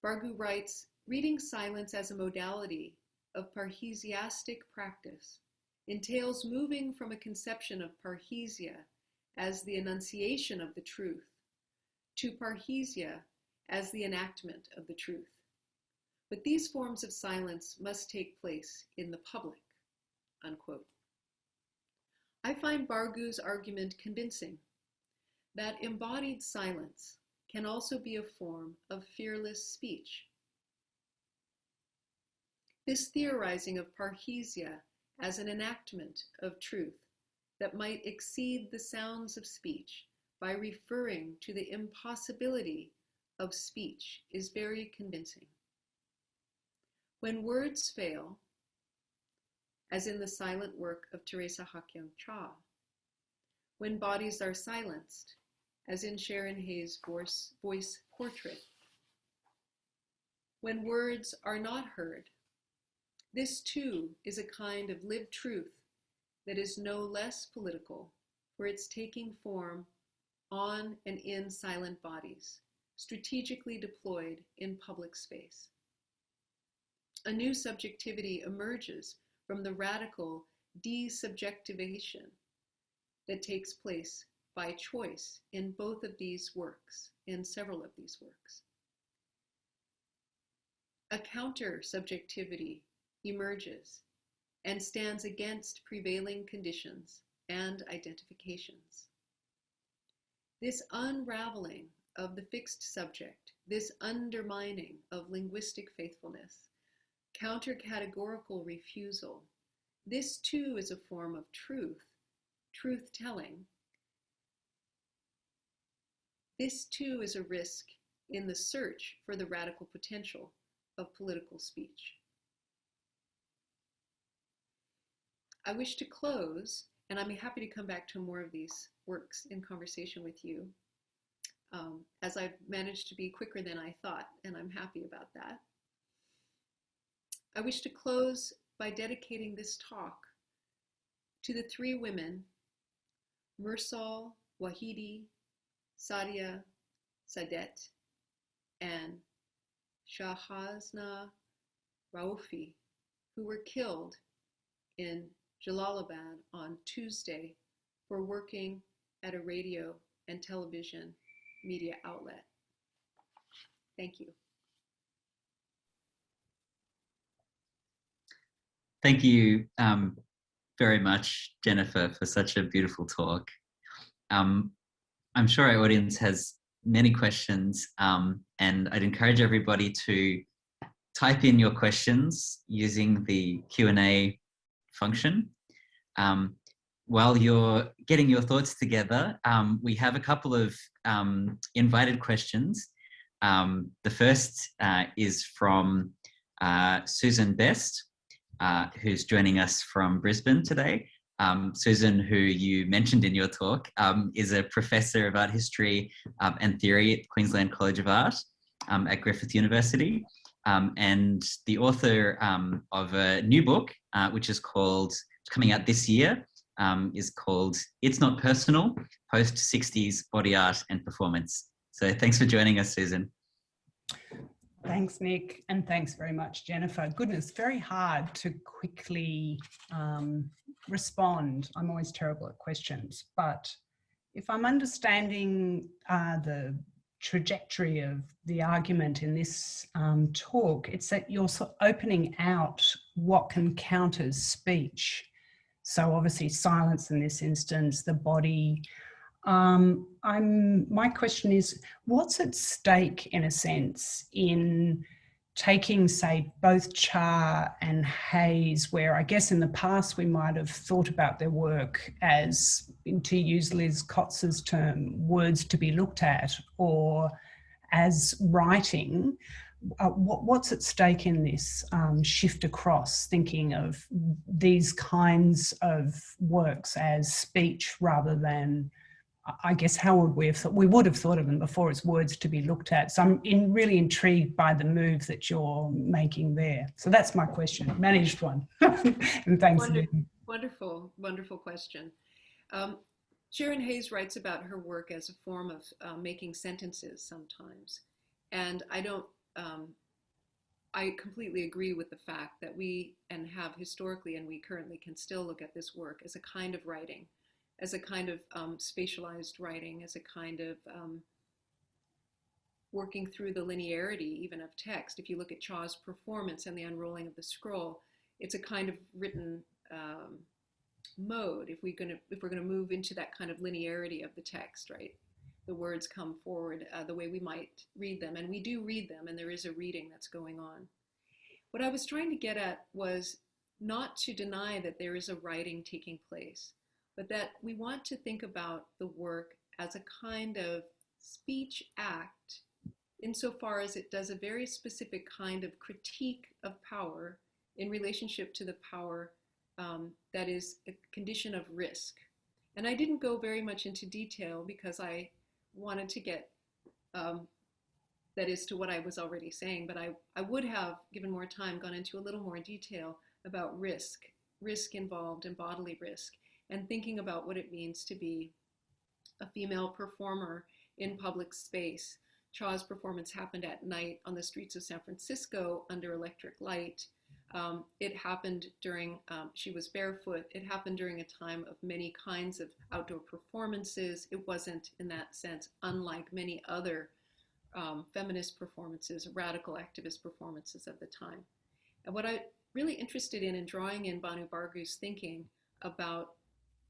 Bargu writes, reading silence as a modality of parrhesiastic practice entails moving from a conception of parrhesia as the enunciation of the truth to parrhesia as the enactment of the truth. But these forms of silence must take place in the public, unquote. I find Bargu's argument convincing that embodied silence can also be a form of fearless speech. This theorizing of parrhesia as an enactment of truth that might exceed the sounds of speech by referring to the impossibility of speech is very convincing. When words fail, as in the silent work of Theresa Hak Kyung, when bodies are silenced, as in Sharon Hayes' voice portrait, when words are not heard, this too is a kind of lived truth that is no less political for its taking form on and in silent bodies, strategically deployed in public space. A new subjectivity emerges from the radical desubjectivation that takes place by choice in both of these works, in several of these works. A counter-subjectivity emerges and stands against prevailing conditions and identifications. This unraveling of the fixed subject, this undermining of linguistic faithfulness, counter-categorical refusal, this too is a form of truth, truth-telling, this too is a risk in the search for the radical potential of political speech. I wish to close, and I'm happy to come back to more of these works in conversation with you, as I've managed to be quicker than I thought, and I'm happy about that. I wish to close by dedicating this talk to the three women, Mursal, Wahidi, Sadia, Sadet, and Shahazna Raufi, who were killed in Jalalabad on Tuesday for working at a radio and television media outlet. Thank you. Thank you very much, Jennifer, for such a beautiful talk. I'm sure our audience has many questions, and I'd encourage everybody to type in your questions using the Q&A function. While you're getting your thoughts together, we have a couple of invited questions. The first is from Susan Best, who's joining us from Brisbane today. Susan, who you mentioned in your talk, is a professor of art history and theory at Queensland College of Art at Griffith University, and the author of a new book, which is called, coming out this year, is called It's Not Personal, Post-60s Body Art and Performance. So thanks for joining us, Susan. Thanks, Nick, and thanks very much, Jennifer. Goodness, very hard to quickly respond. I'm always terrible at questions, but if I'm understanding the trajectory of the argument in this talk, it's that you're sort of opening out what can count as speech. So obviously silence in this instance, the body. My question is, what's at stake in a sense in taking, say, both Cha and Hayes, where I guess in the past we might have thought about their work as, to use Liz Cotz's term, words to be looked at, or as writing. What's at stake in this shift across thinking of these kinds of works as speech rather than, I guess, how would we have thought? We would have thought of them before as words to be looked at. So I'm really intrigued by the move that you're making there. So that's my question, managed one. And thanks. Wonderful, wonderful question. Sharon Hayes writes about her work as a form of making sentences sometimes. And I completely agree with the fact that we, and have historically, and we currently can still look at this work as a kind of writing, as a kind of spatialized writing, as a kind of working through the linearity even of text. If you look at Cha's performance and the unrolling of the scroll, it's a kind of written mode. If we're gonna move into that kind of linearity of the text, right? The words come forward the way we might read them, and we do read them, and there is a reading that's going on. What I was trying to get at was not to deny that there is a writing taking place, but that we want to think about the work as a kind of speech act insofar as it does a very specific kind of critique of power in relationship to the power that is a condition of risk. And I didn't go very much into detail because I wanted to get, that is to what I was already saying, but I would have, given more time, gone into a little more detail about risk involved and bodily risk, and thinking about what it means to be a female performer in public space. Cha's performance happened at night on the streets of San Francisco under electric light. It happened during, she was barefoot. It happened during a time of many kinds of outdoor performances. It wasn't, in that sense, unlike many other feminist performances, radical activist performances of the time. And what I'm really interested in drawing in Banu Bargu's thinking about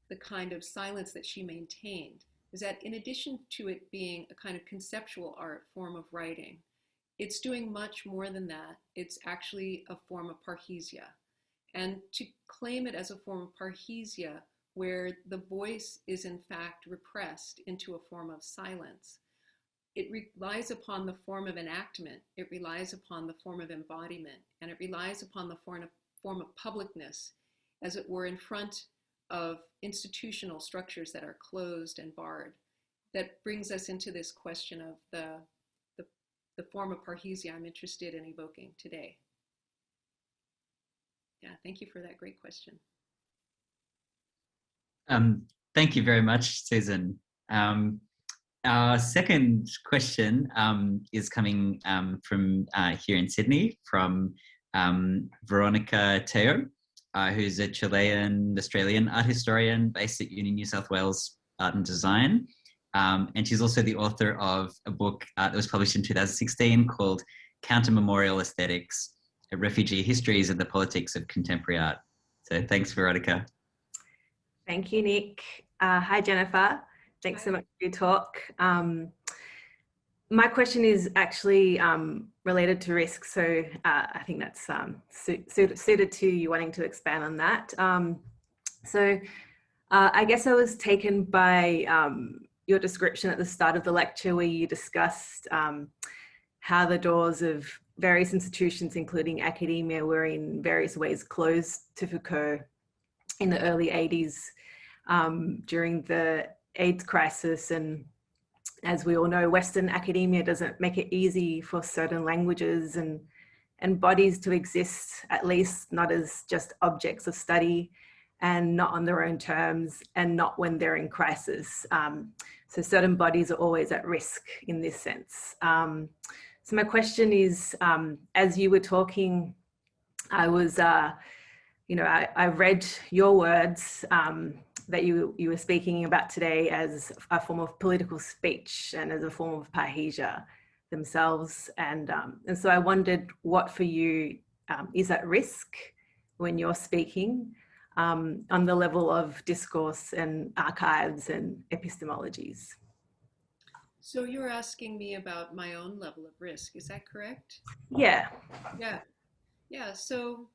the kind of silence that she maintained is that in addition to it being a kind of conceptual art form of writing, it's doing much more than that. It's actually a form of parrhesia. And to claim it as a form of parrhesia, where the voice is in fact repressed into a form of silence, it relies upon the form of enactment, it relies upon the form of embodiment, and it relies upon the form of publicness, as it were, in front of institutional structures that are closed and barred. That brings us into this question of the form of parrhesia I'm interested in evoking today. Yeah, thank you for that great question. Thank you very much, Susan. Our second question is coming from here in Sydney, from Veronica Teo, who's a Chilean-Australian art historian based at Uni New South Wales Art and Design. And she's also the author of a book that was published in 2016 called Counter-Memorial Aesthetics, Refugee Histories and the Politics of Contemporary Art. So thanks, Veronica. Thank you, Nick. Hi, Jennifer. Thanks so much for your talk. My question is actually related to risk, so I think that's suited to you wanting to expand on that. I guess I was taken by your description at the start of the lecture, where you discussed how the doors of various institutions, including academia, were in various ways closed to Foucault in the early 80s during the AIDS crisis. And as we all know, Western academia doesn't make it easy for certain languages and bodies to exist, at least not as just objects of study, and not on their own terms, and not when they're in crisis. So certain bodies are always at risk in this sense. So my question is, as you were talking, I was, I read your words that you were speaking about today as a form of political speech and as a form of parrhesia themselves. And so I wondered what for you is at risk when you're speaking on the level of discourse and archives and epistemologies. So you're asking me about my own level of risk, is that correct? Yeah. Yeah. So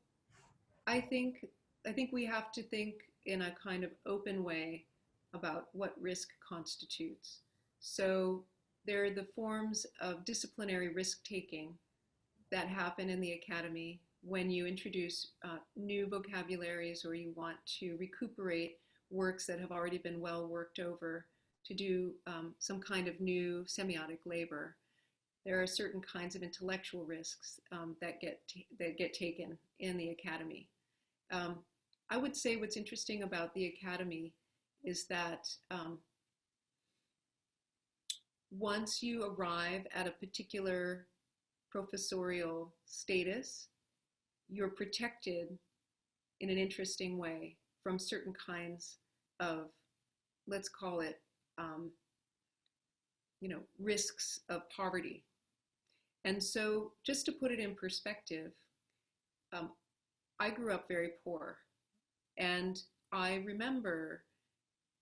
I think we have to think in a kind of open way about what risk constitutes. So there are the forms of disciplinary risk-taking that happen in the academy when you introduce new vocabularies, or you want to recuperate works that have already been well worked over, to do some kind of new semiotic labor. There are certain kinds of intellectual risks that get taken in the academy. I would say what's interesting about the academy is that once you arrive at a particular professorial status, you're protected in an interesting way from certain kinds of, let's call it, risks of poverty. And so just to put it in perspective, I grew up very poor. And I remember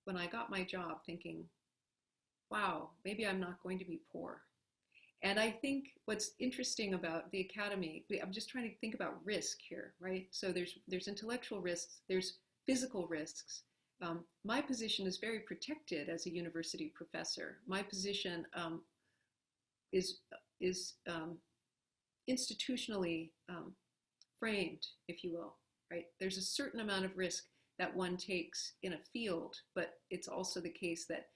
when I got my job thinking, wow, maybe I'm not going to be poor. And I think what's interesting about the academy, I'm just trying to think about risk here, right? So there's intellectual risks, there's physical risks. My position is very protected as a university professor. My position is institutionally framed, if you will, right? There's a certain amount of risk that one takes in a field, but it's also the case that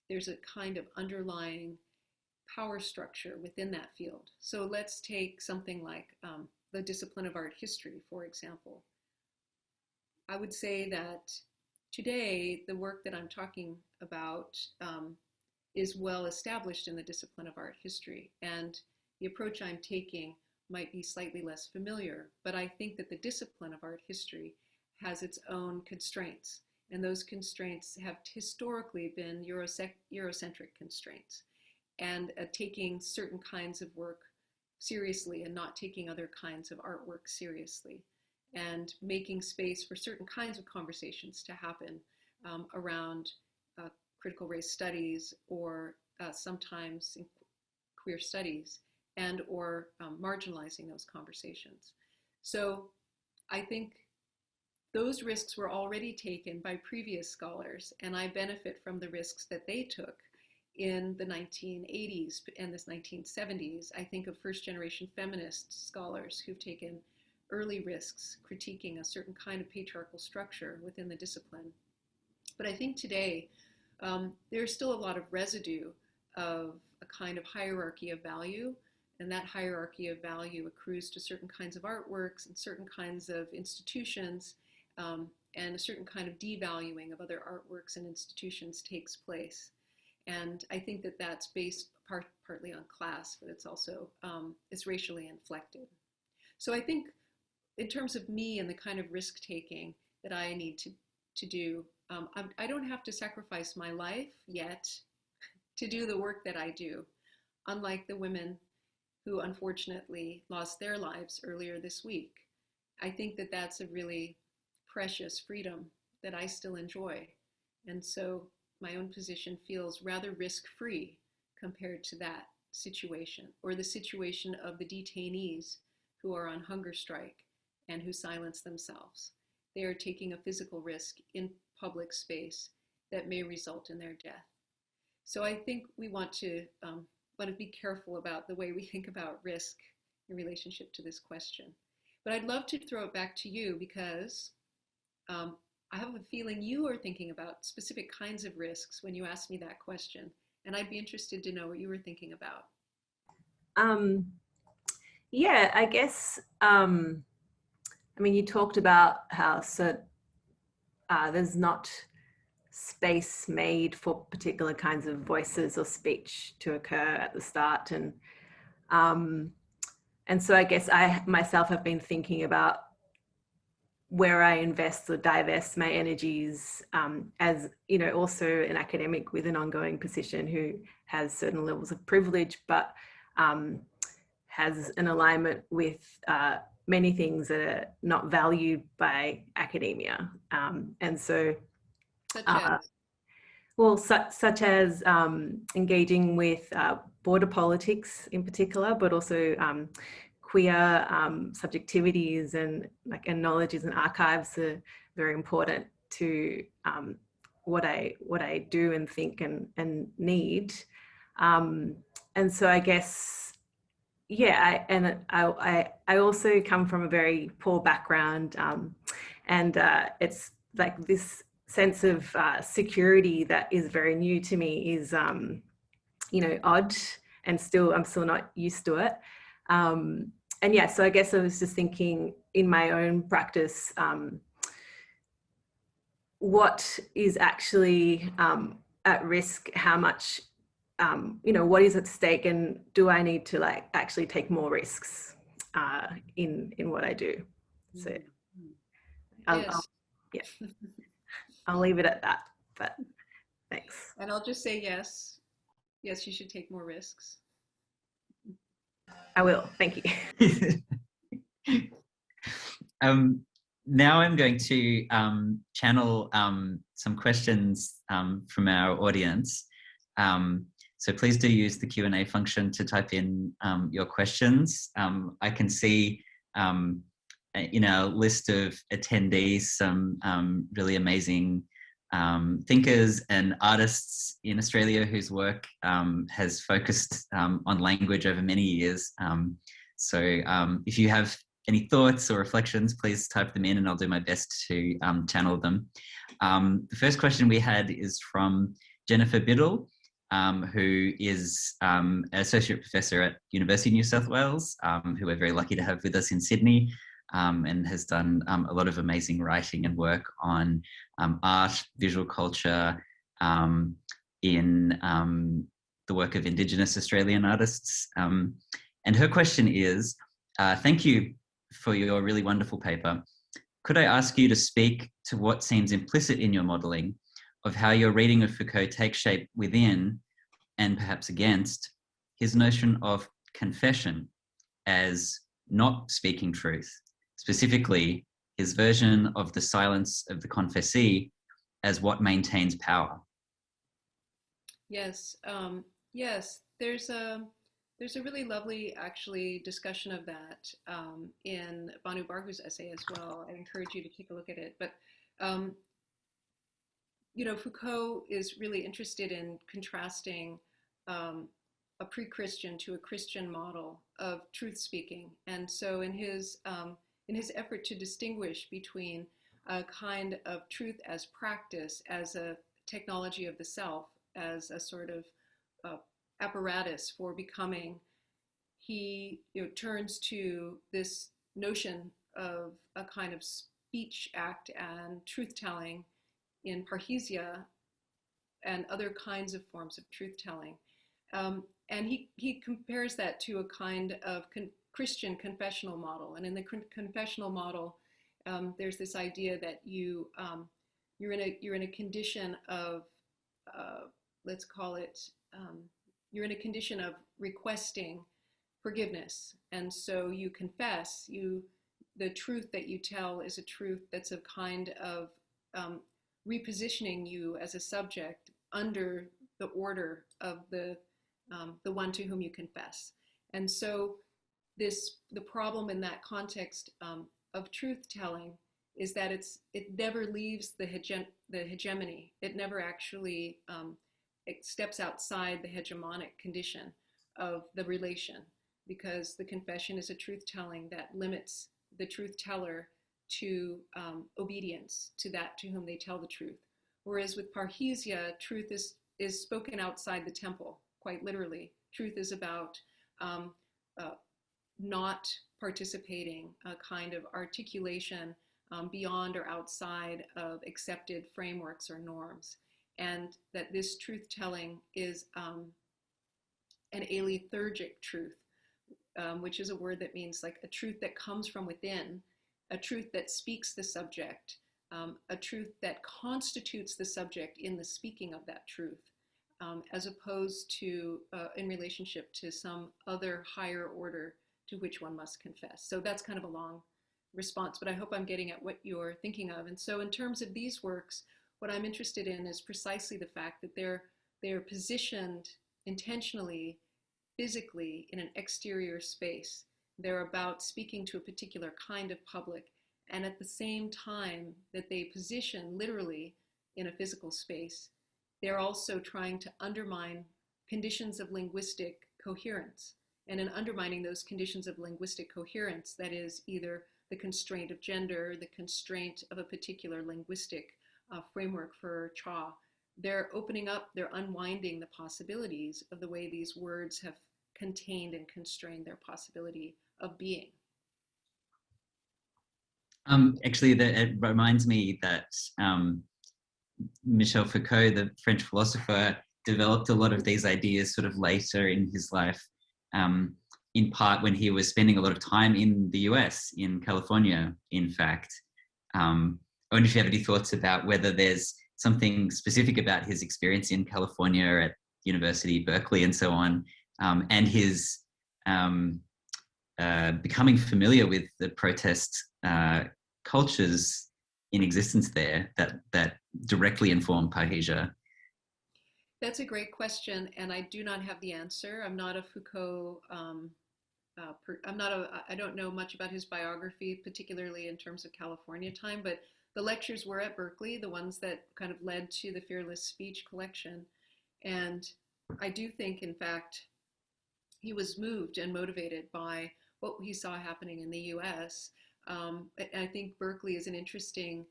there's a kind of underlying power structure within that field. So let's take something like the discipline of art history, for example. I would say that today, the work that I'm talking about is well established in the discipline of art history, and the approach I'm taking might be slightly less familiar, but I think that the discipline of art history has its own constraints, and those constraints have historically been Eurocentric constraints, and taking certain kinds of work seriously and not taking other kinds of artwork seriously, and making space for certain kinds of conversations to happen around critical race studies, or sometimes in queer studies, and or marginalizing those conversations. So I think those risks were already taken by previous scholars, and I benefit from the risks that they took in the 1980s and the 1970s. I think of first-generation feminist scholars who've taken early risks critiquing a certain kind of patriarchal structure within the discipline. But I think today there's still a lot of residue of a kind of hierarchy of value, and that hierarchy of value accrues to certain kinds of artworks and certain kinds of institutions, and a certain kind of devaluing of other artworks and institutions takes place. And I think that that's based partly on class, but it's also, it's racially inflected. So I think in terms of me and the kind of risk-taking that I need to do, I don't have to sacrifice my life yet to do the work that I do, unlike the women who unfortunately lost their lives earlier this week. I think that that's a really precious freedom that I still enjoy. And so my own position feels rather risk-free compared to that situation, or the situation of the detainees who are on hunger strike and who silence themselves. They are taking a physical risk in public space that may result in their death. So I think we want to be careful about the way we think about risk in relationship to this question. But I'd love to throw it back to you, because I have a feeling you are thinking about specific kinds of risks when you asked me that question. And I'd be interested to know what you were thinking about. Yeah, I guess, I mean, you talked about how there's not space made for particular kinds of voices or speech to occur at the start. And so I guess I myself have been thinking about where I invest or divest my energies, as, you know, also an academic with an ongoing position who has certain levels of privilege, but has an alignment with many things that are not valued by academia. And so, such as engaging with border politics in particular, but also queer subjectivities and knowledges and archives are very important to what I do and think and need. And so I guess, yeah, I also come from a very poor background, and it's like this sense of security that is very new to me is, you know, odd, and I'm still not used to it. And yeah, so I guess I was just thinking in my own practice, what is actually at risk, how much, you know, what is at stake, and do I need to actually take more risks in what I do? So I'll leave it at that, but thanks. And I'll just say yes, you should take more risks. I will, thank you. Now I'm going to channel some questions from our audience. So please do use the Q&A function to type in your questions. I can see in our list of attendees some really amazing thinkers and artists in Australia whose work has focused on language over many years. So if you have any thoughts or reflections, please type them in and I'll do my best to channel them. The first question we had is from Jennifer Biddle, who is an associate professor at University of New South Wales, who we're very lucky to have with us in Sydney, and has done a lot of amazing writing and work on art, visual culture, in the work of Indigenous Australian artists. And her question is, thank you for your really wonderful paper. Could I ask you to speak to what seems implicit in your modelling of how your reading of Foucault takes shape within, and perhaps against, his notion of confession as not speaking truth, specifically his version of the silence of the confessee as what maintains power? Yes, yes. There's a really lovely, actually, discussion of that in Banu Bargu's essay as well. I encourage you to take a look at it. But Foucault is really interested in contrasting a pre-Christian to a Christian model of truth speaking. And so in his effort to distinguish between a kind of truth as practice, as a technology of the self, as a sort of apparatus for becoming, he turns to this notion of a kind of speech act and truth-telling in parrhesia and other kinds of forms of truth-telling. And he compares that to a kind of Christian confessional model. And in the confessional model, there's this idea that you're in a condition of, let's call it, you're in a condition of requesting forgiveness. And so you confess, the truth that you tell is a truth that's a kind of repositioning you as a subject under the order of the one to whom you confess. And so the problem in that context of truth telling is that it never leaves the hegemony. It never actually it steps outside the hegemonic condition of the relation, because the confession is a truth telling that limits the truth teller to obedience to that to whom they tell the truth. Whereas with parrhesia, truth is spoken outside the temple, quite literally. Truth is about not participating, a kind of articulation beyond or outside of accepted frameworks or norms. And that this truth-telling is an aleithergic truth, which is a word that means like a truth that comes from within, a truth that speaks the subject, a truth that constitutes the subject in the speaking of that truth, as opposed to in relationship to some other higher order to which one must confess. So that's kind of a long response, but I hope I'm getting at what you're thinking of. And so in terms of these works, what I'm interested in is precisely the fact that they're positioned intentionally, physically, in an exterior space. They're about speaking to a particular kind of public, and at the same time that they position literally in a physical space, they're also trying to undermine conditions of linguistic coherence. And in undermining those conditions of linguistic coherence, that is either the constraint of gender, the constraint of a particular linguistic framework for Cha, they're opening up, they're unwinding the possibilities of the way these words have contained and constrained their possibility of being. Actually, it reminds me that Michel Foucault, the French philosopher, developed a lot of these ideas sort of later in his life, in part when he was spending a lot of time in the US, in California, in fact. I wonder if you have any thoughts about whether there's something specific about his experience in California at University, Berkeley, and so on, and his becoming familiar with the protest cultures in existence there that directly inform parrhesia. That's a great question, and I do not have the answer. I'm not a Foucault, I don't know much about his biography, particularly in terms of California time, but the lectures were at Berkeley, the ones that kind of led to the Fearless Speech collection. And I do think, in fact, he was moved and motivated by what he saw happening in the US. I think Berkeley is an interesting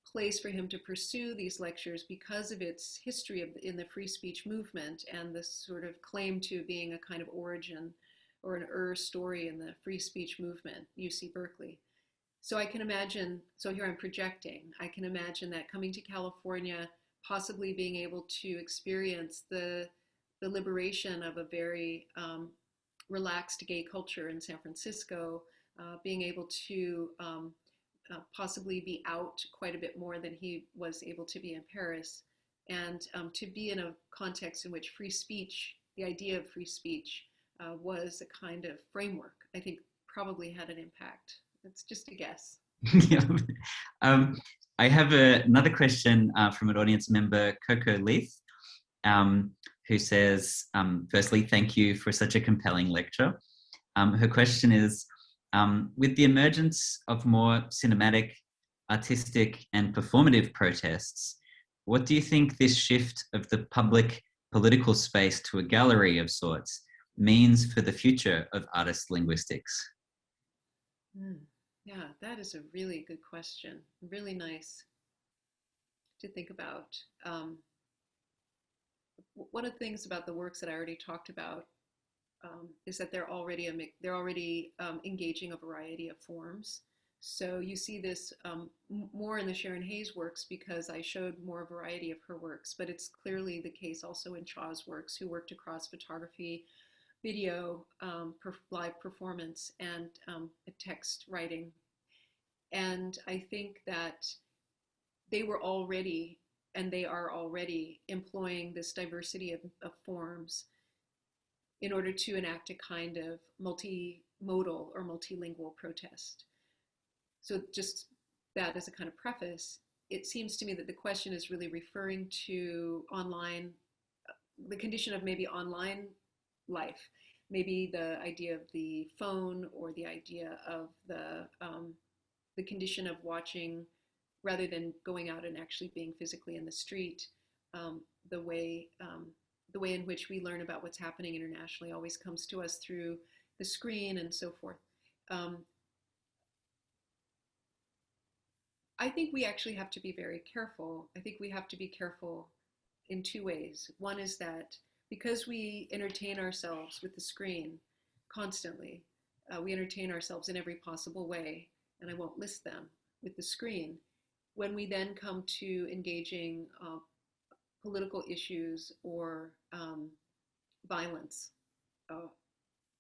place for him to pursue these lectures because of its history in the free speech movement and the sort of claim to being a kind of origin or an story in the free speech movement, UC Berkeley. So I can imagine, so here I'm projecting, I can imagine that coming to California, possibly being able to experience the liberation of a very relaxed gay culture in San Francisco, being able to possibly be out quite a bit more than he was able to be in Paris, and to be in a context in which free speech, the idea of free speech, was a kind of framework, I think probably had an impact. It's just a guess. Yeah. I have another question from an audience member, Coco Leith, who says, firstly, thank you for such a compelling lecture. Her question is, with the emergence of more cinematic, artistic, and performative protests, what do you think this shift of the public political space to a gallery of sorts means for the future of artist linguistics? Yeah, that is a really good question. Really nice to think about. One of the things about the works that I already talked about is that they're already engaging a variety of forms. So you see this more in the Sharon Hayes works because I showed more variety of her works, but it's clearly the case also in Cha's works, who worked across photography, video, live performance, and text writing. And I think that they were already, and they are already, employing this diversity of forms in order to enact a kind of multimodal or multilingual protest. So just that as a kind of preface, it seems to me that the question is really referring to online, the condition of maybe online life, maybe the idea of the phone, or the idea of the condition of watching rather than going out and actually being physically in the street. The way in which we learn about what's happening internationally always comes to us through the screen and so forth. I think we actually have to be very careful. I think we have to be careful in two ways. One is that because we entertain ourselves with the screen constantly, we entertain ourselves in every possible way, and I won't list them, with the screen. When we then come to engaging political issues or violence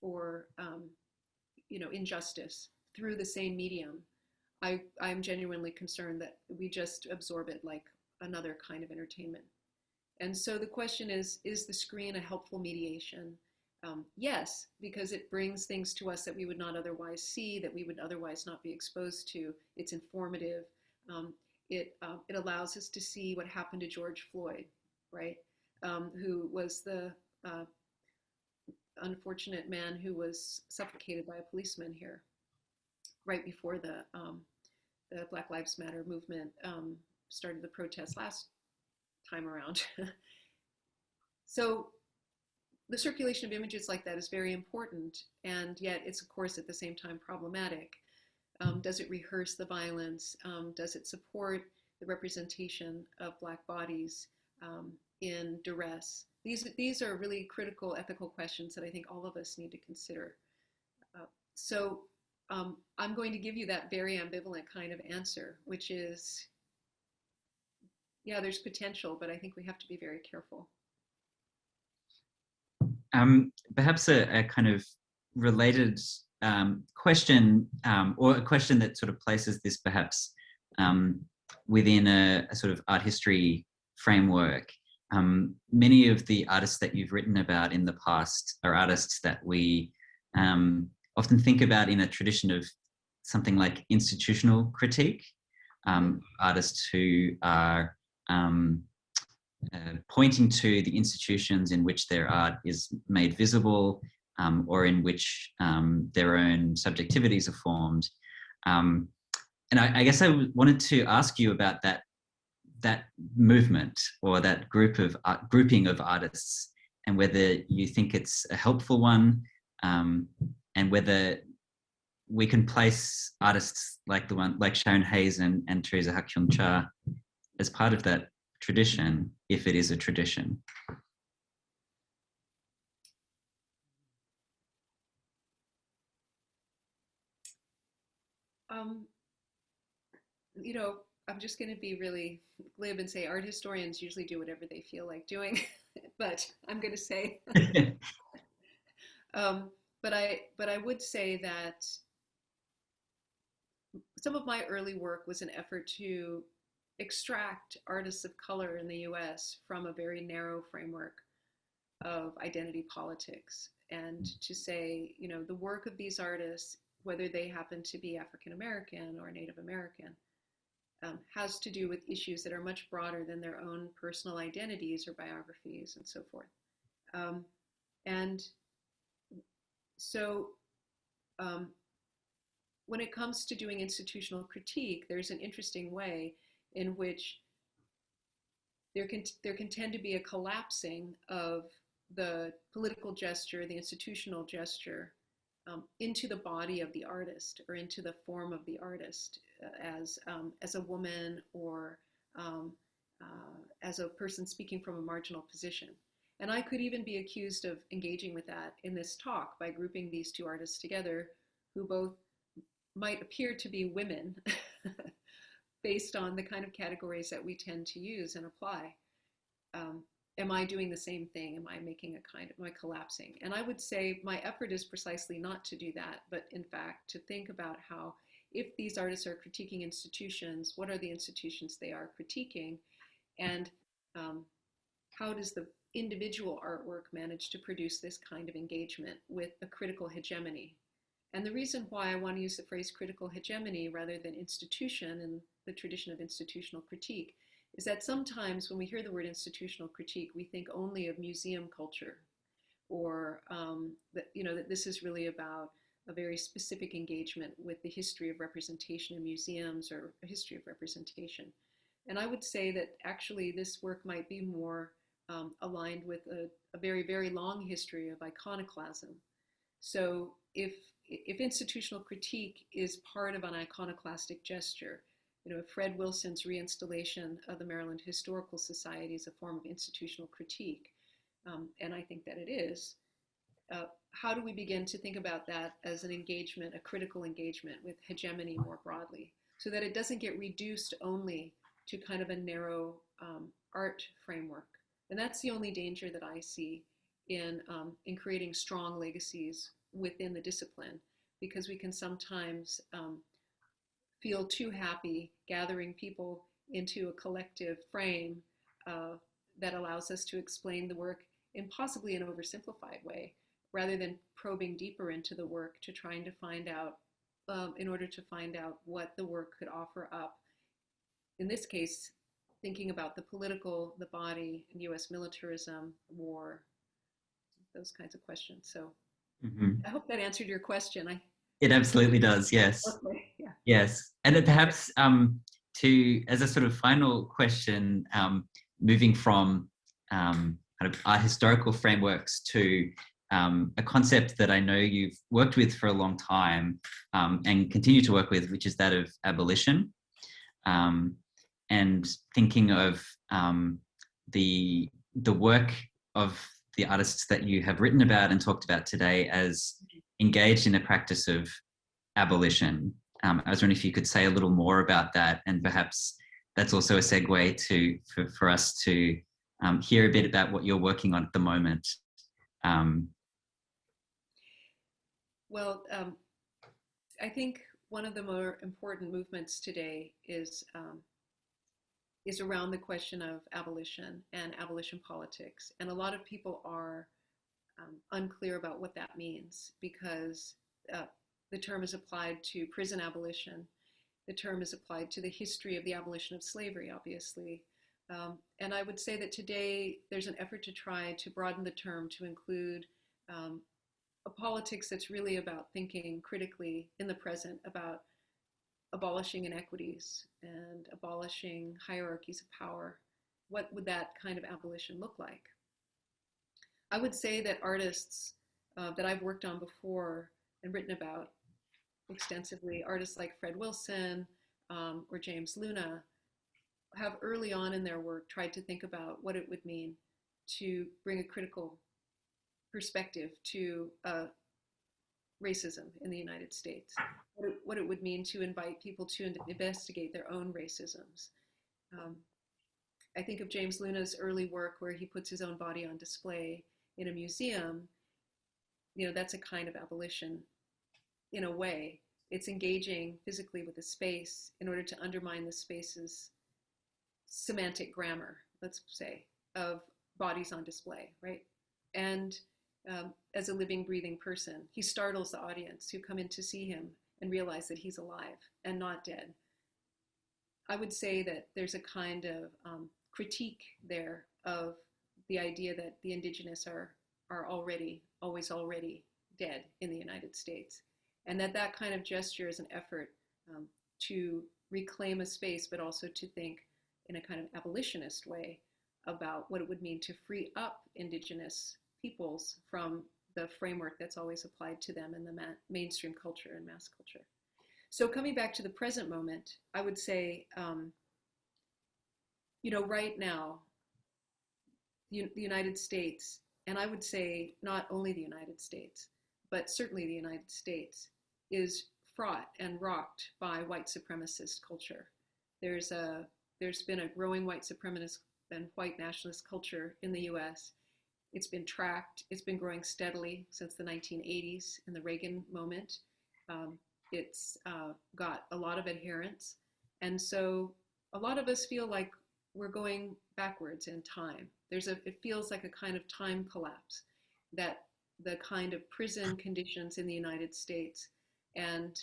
or injustice through the same medium, I'm genuinely concerned that we just absorb it like another kind of entertainment. And so the question is the screen a helpful mediation? Yes, because it brings things to us that we would not otherwise see, that we would otherwise not be exposed to. It's informative. It allows us to see what happened to George Floyd, right? Who was the unfortunate man who was suffocated by a policeman here right before the Black Lives Matter movement started the protest last time around. So the circulation of images like that is very important, and yet it's of course at the same time problematic. Does it rehearse the violence? Does it support the representation of Black bodies in duress? These are really critical ethical questions that I think all of us need to consider. So I'm going to give you that very ambivalent kind of answer, which is, yeah, there's potential, but I think we have to be very careful. Perhaps a kind of related question, or a question that sort of places this perhaps within a sort of art history framework. Many of the artists that you've written about in the past are artists that we often think about in a tradition of something like institutional critique, artists who are pointing to the institutions in which their art is made visible, or in which their own subjectivities are formed. And I guess I wanted to ask you about that movement, or that grouping of artists, and whether you think it's a helpful one, and whether we can place artists like Sharon Hayes and Theresa Hak Kyung as part of that tradition, if it is a tradition. I'm just going to be really glib and say art historians usually do whatever they feel like doing, but I'm going to say, but I would say that some of my early work was an effort to extract artists of color in the US from a very narrow framework of identity politics, and to say, the work of these artists, whether they happen to be African American or Native American, has to do with issues that are much broader than their own personal identities or biographies and so forth. And so when it comes to doing institutional critique, there's an interesting way in which there can tend to be a collapsing of the political gesture, the institutional gesture, into the body of the artist or into the form of the artist as a woman or as a person speaking from a marginal position. And I could even be accused of engaging with that in this talk by grouping these two artists together who both might appear to be women based on the kind of categories that we tend to use and apply. Am I doing the same thing? Am I collapsing? And I would say my effort is precisely not to do that, but in fact, to think about how, if these artists are critiquing institutions, what are the institutions they are critiquing? And how does the individual artwork manage to produce this kind of engagement with a critical hegemony? And the reason why I want to use the phrase critical hegemony rather than institution in the tradition of institutional critique is that sometimes when we hear the word institutional critique, we think only of museum culture, or that this is really about a very specific engagement with the history of representation in museums or a history of representation. And I would say that actually this work might be more aligned with a very, very long history of iconoclasm. So if institutional critique is part of an iconoclastic gesture, Fred Wilson's reinstallation of the Maryland Historical Society is a form of institutional critique, and I think that it is. How do we begin to think about that as an engagement, a critical engagement with hegemony more broadly, so that it doesn't get reduced only to kind of a narrow art framework? And that's the only danger that I see in creating strong legacies within the discipline, because we can sometimes feel too happy gathering people into a collective frame that allows us to explain the work in possibly an oversimplified way, rather than probing deeper into the work to trying to find out, in order to find out what the work could offer up. In this case, thinking about the political, the body, US militarism, war, those kinds of questions. So I hope that answered your question. It absolutely does, yes. Okay, yeah. Yes, and perhaps as a sort of final question, moving from kind of art historical frameworks to a concept that I know you've worked with for a long time and continue to work with, which is that of abolition, and thinking of the work of the artists that you have written about and talked about today as engaged in a practice of abolition. I was wondering if you could say a little more about that, and perhaps that's also a segue for us to hear a bit about what you're working on at the moment. Well, I think one of the more important movements today is around the question of abolition and abolition politics. And a lot of people are unclear about what that means, because the term is applied to prison abolition. The term is applied to the history of the abolition of slavery, obviously. And I would say that today there's an effort to try to broaden the term to include a politics that's really about thinking critically in the present about abolishing inequities and abolishing hierarchies of power. What would that kind of abolition look like? I would say that artists that I've worked on before and written about extensively, artists like Fred Wilson or James Luna, have early on in their work tried to think about what it would mean to bring a critical perspective to racism in the United States, what it would mean to invite people to investigate their own racisms. I think of James Luna's early work where he puts his own body on display in a museum. That's a kind of abolition in a way. It's engaging physically with the space in order to undermine the space's semantic grammar, let's say, of bodies on display, right? And as a living, breathing person, he startles the audience who come in to see him and realize that he's alive and not dead. I would say that there's a kind of critique there of the idea that the indigenous are always already dead in the United States. And that kind of gesture is an effort to reclaim a space, but also to think in a kind of abolitionist way about what it would mean to free up Indigenous peoples from the framework that's always applied to them in the mainstream culture and mass culture. So coming back to the present moment, I would say, right now, the United States, and I would say not only the United States, but certainly the United States, is fraught and rocked by white supremacist culture. There's been a growing white supremacist and white nationalist culture in the US. It's been tracked, it's been growing steadily since the 1980s in the Reagan moment. It's got a lot of adherents. And so a lot of us feel like we're going backwards in time. It feels like a kind of time collapse, that the kind of prison conditions in the United States, and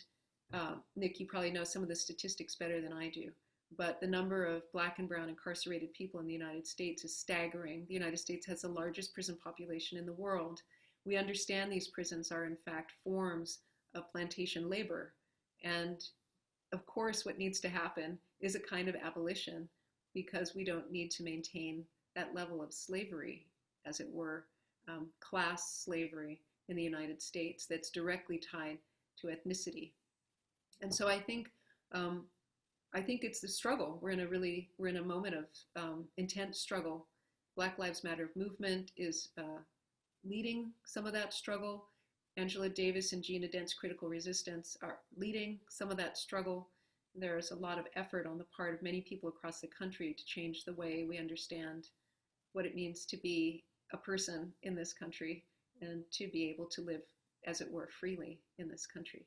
Nick, you probably know some of the statistics better than I do, but the number of Black and brown incarcerated people in the United States is staggering. The United States has the largest prison population in the world. We understand these prisons are in fact forms of plantation labor. And of course, what needs to happen is a kind of abolition, because we don't need to maintain that level of slavery, as it were, class slavery in the United States that's directly tied to ethnicity. And so I think it's the struggle. We're in a moment of intense struggle. Black Lives Matter movement is leading some of that struggle. Angela Davis and Gina Dent's Critical Resistance are leading some of that struggle. There's a lot of effort on the part of many people across the country to change the way we understand what it means to be a person in this country and to be able to live, as it were, freely in this country.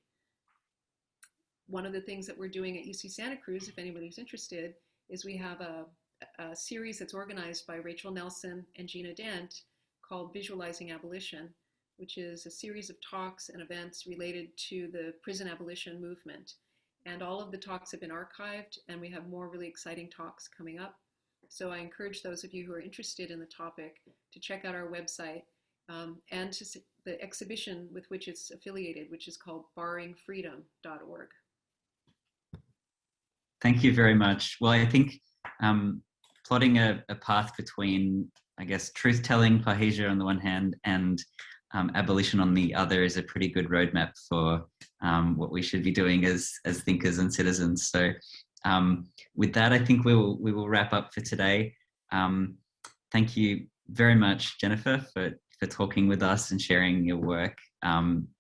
One of the things that we're doing at UC Santa Cruz, if anybody's interested, is we have a series that's organized by Rachel Nelson and Gina Dent called Visualizing Abolition, which is a series of talks and events related to the prison abolition movement. And all of the talks have been archived, and we have more really exciting talks coming up. So I encourage those of you who are interested in the topic to check out our website and to see the exhibition with which it's affiliated, which is called barringfreedom.org. Thank you very much. Well, I think plotting a path between, I guess, truth-telling, parrhesia on the one hand, and abolition on the other is a pretty good roadmap for what we should be doing as thinkers and citizens. So with that, I think we will wrap up for today. Thank you very much, Jennifer, for talking with us and sharing your work.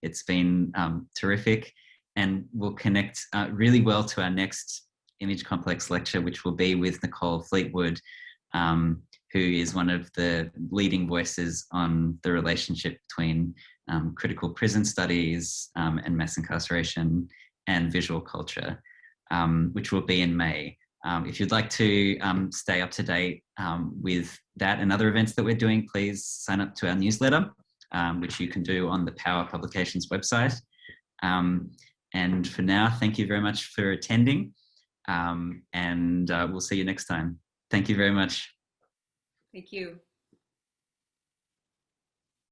It's been terrific, and we'll connect really well to our next Image Complex lecture, which will be with Nicole Fleetwood, who is one of the leading voices on the relationship between critical prison studies and mass incarceration and visual culture, which will be in May. If you'd like to stay up to date with that and other events that we're doing, please sign up to our newsletter, which you can do on the Power Publications website. And for now, thank you very much for attending, and we'll see you next time. Thank you very much. Thank you.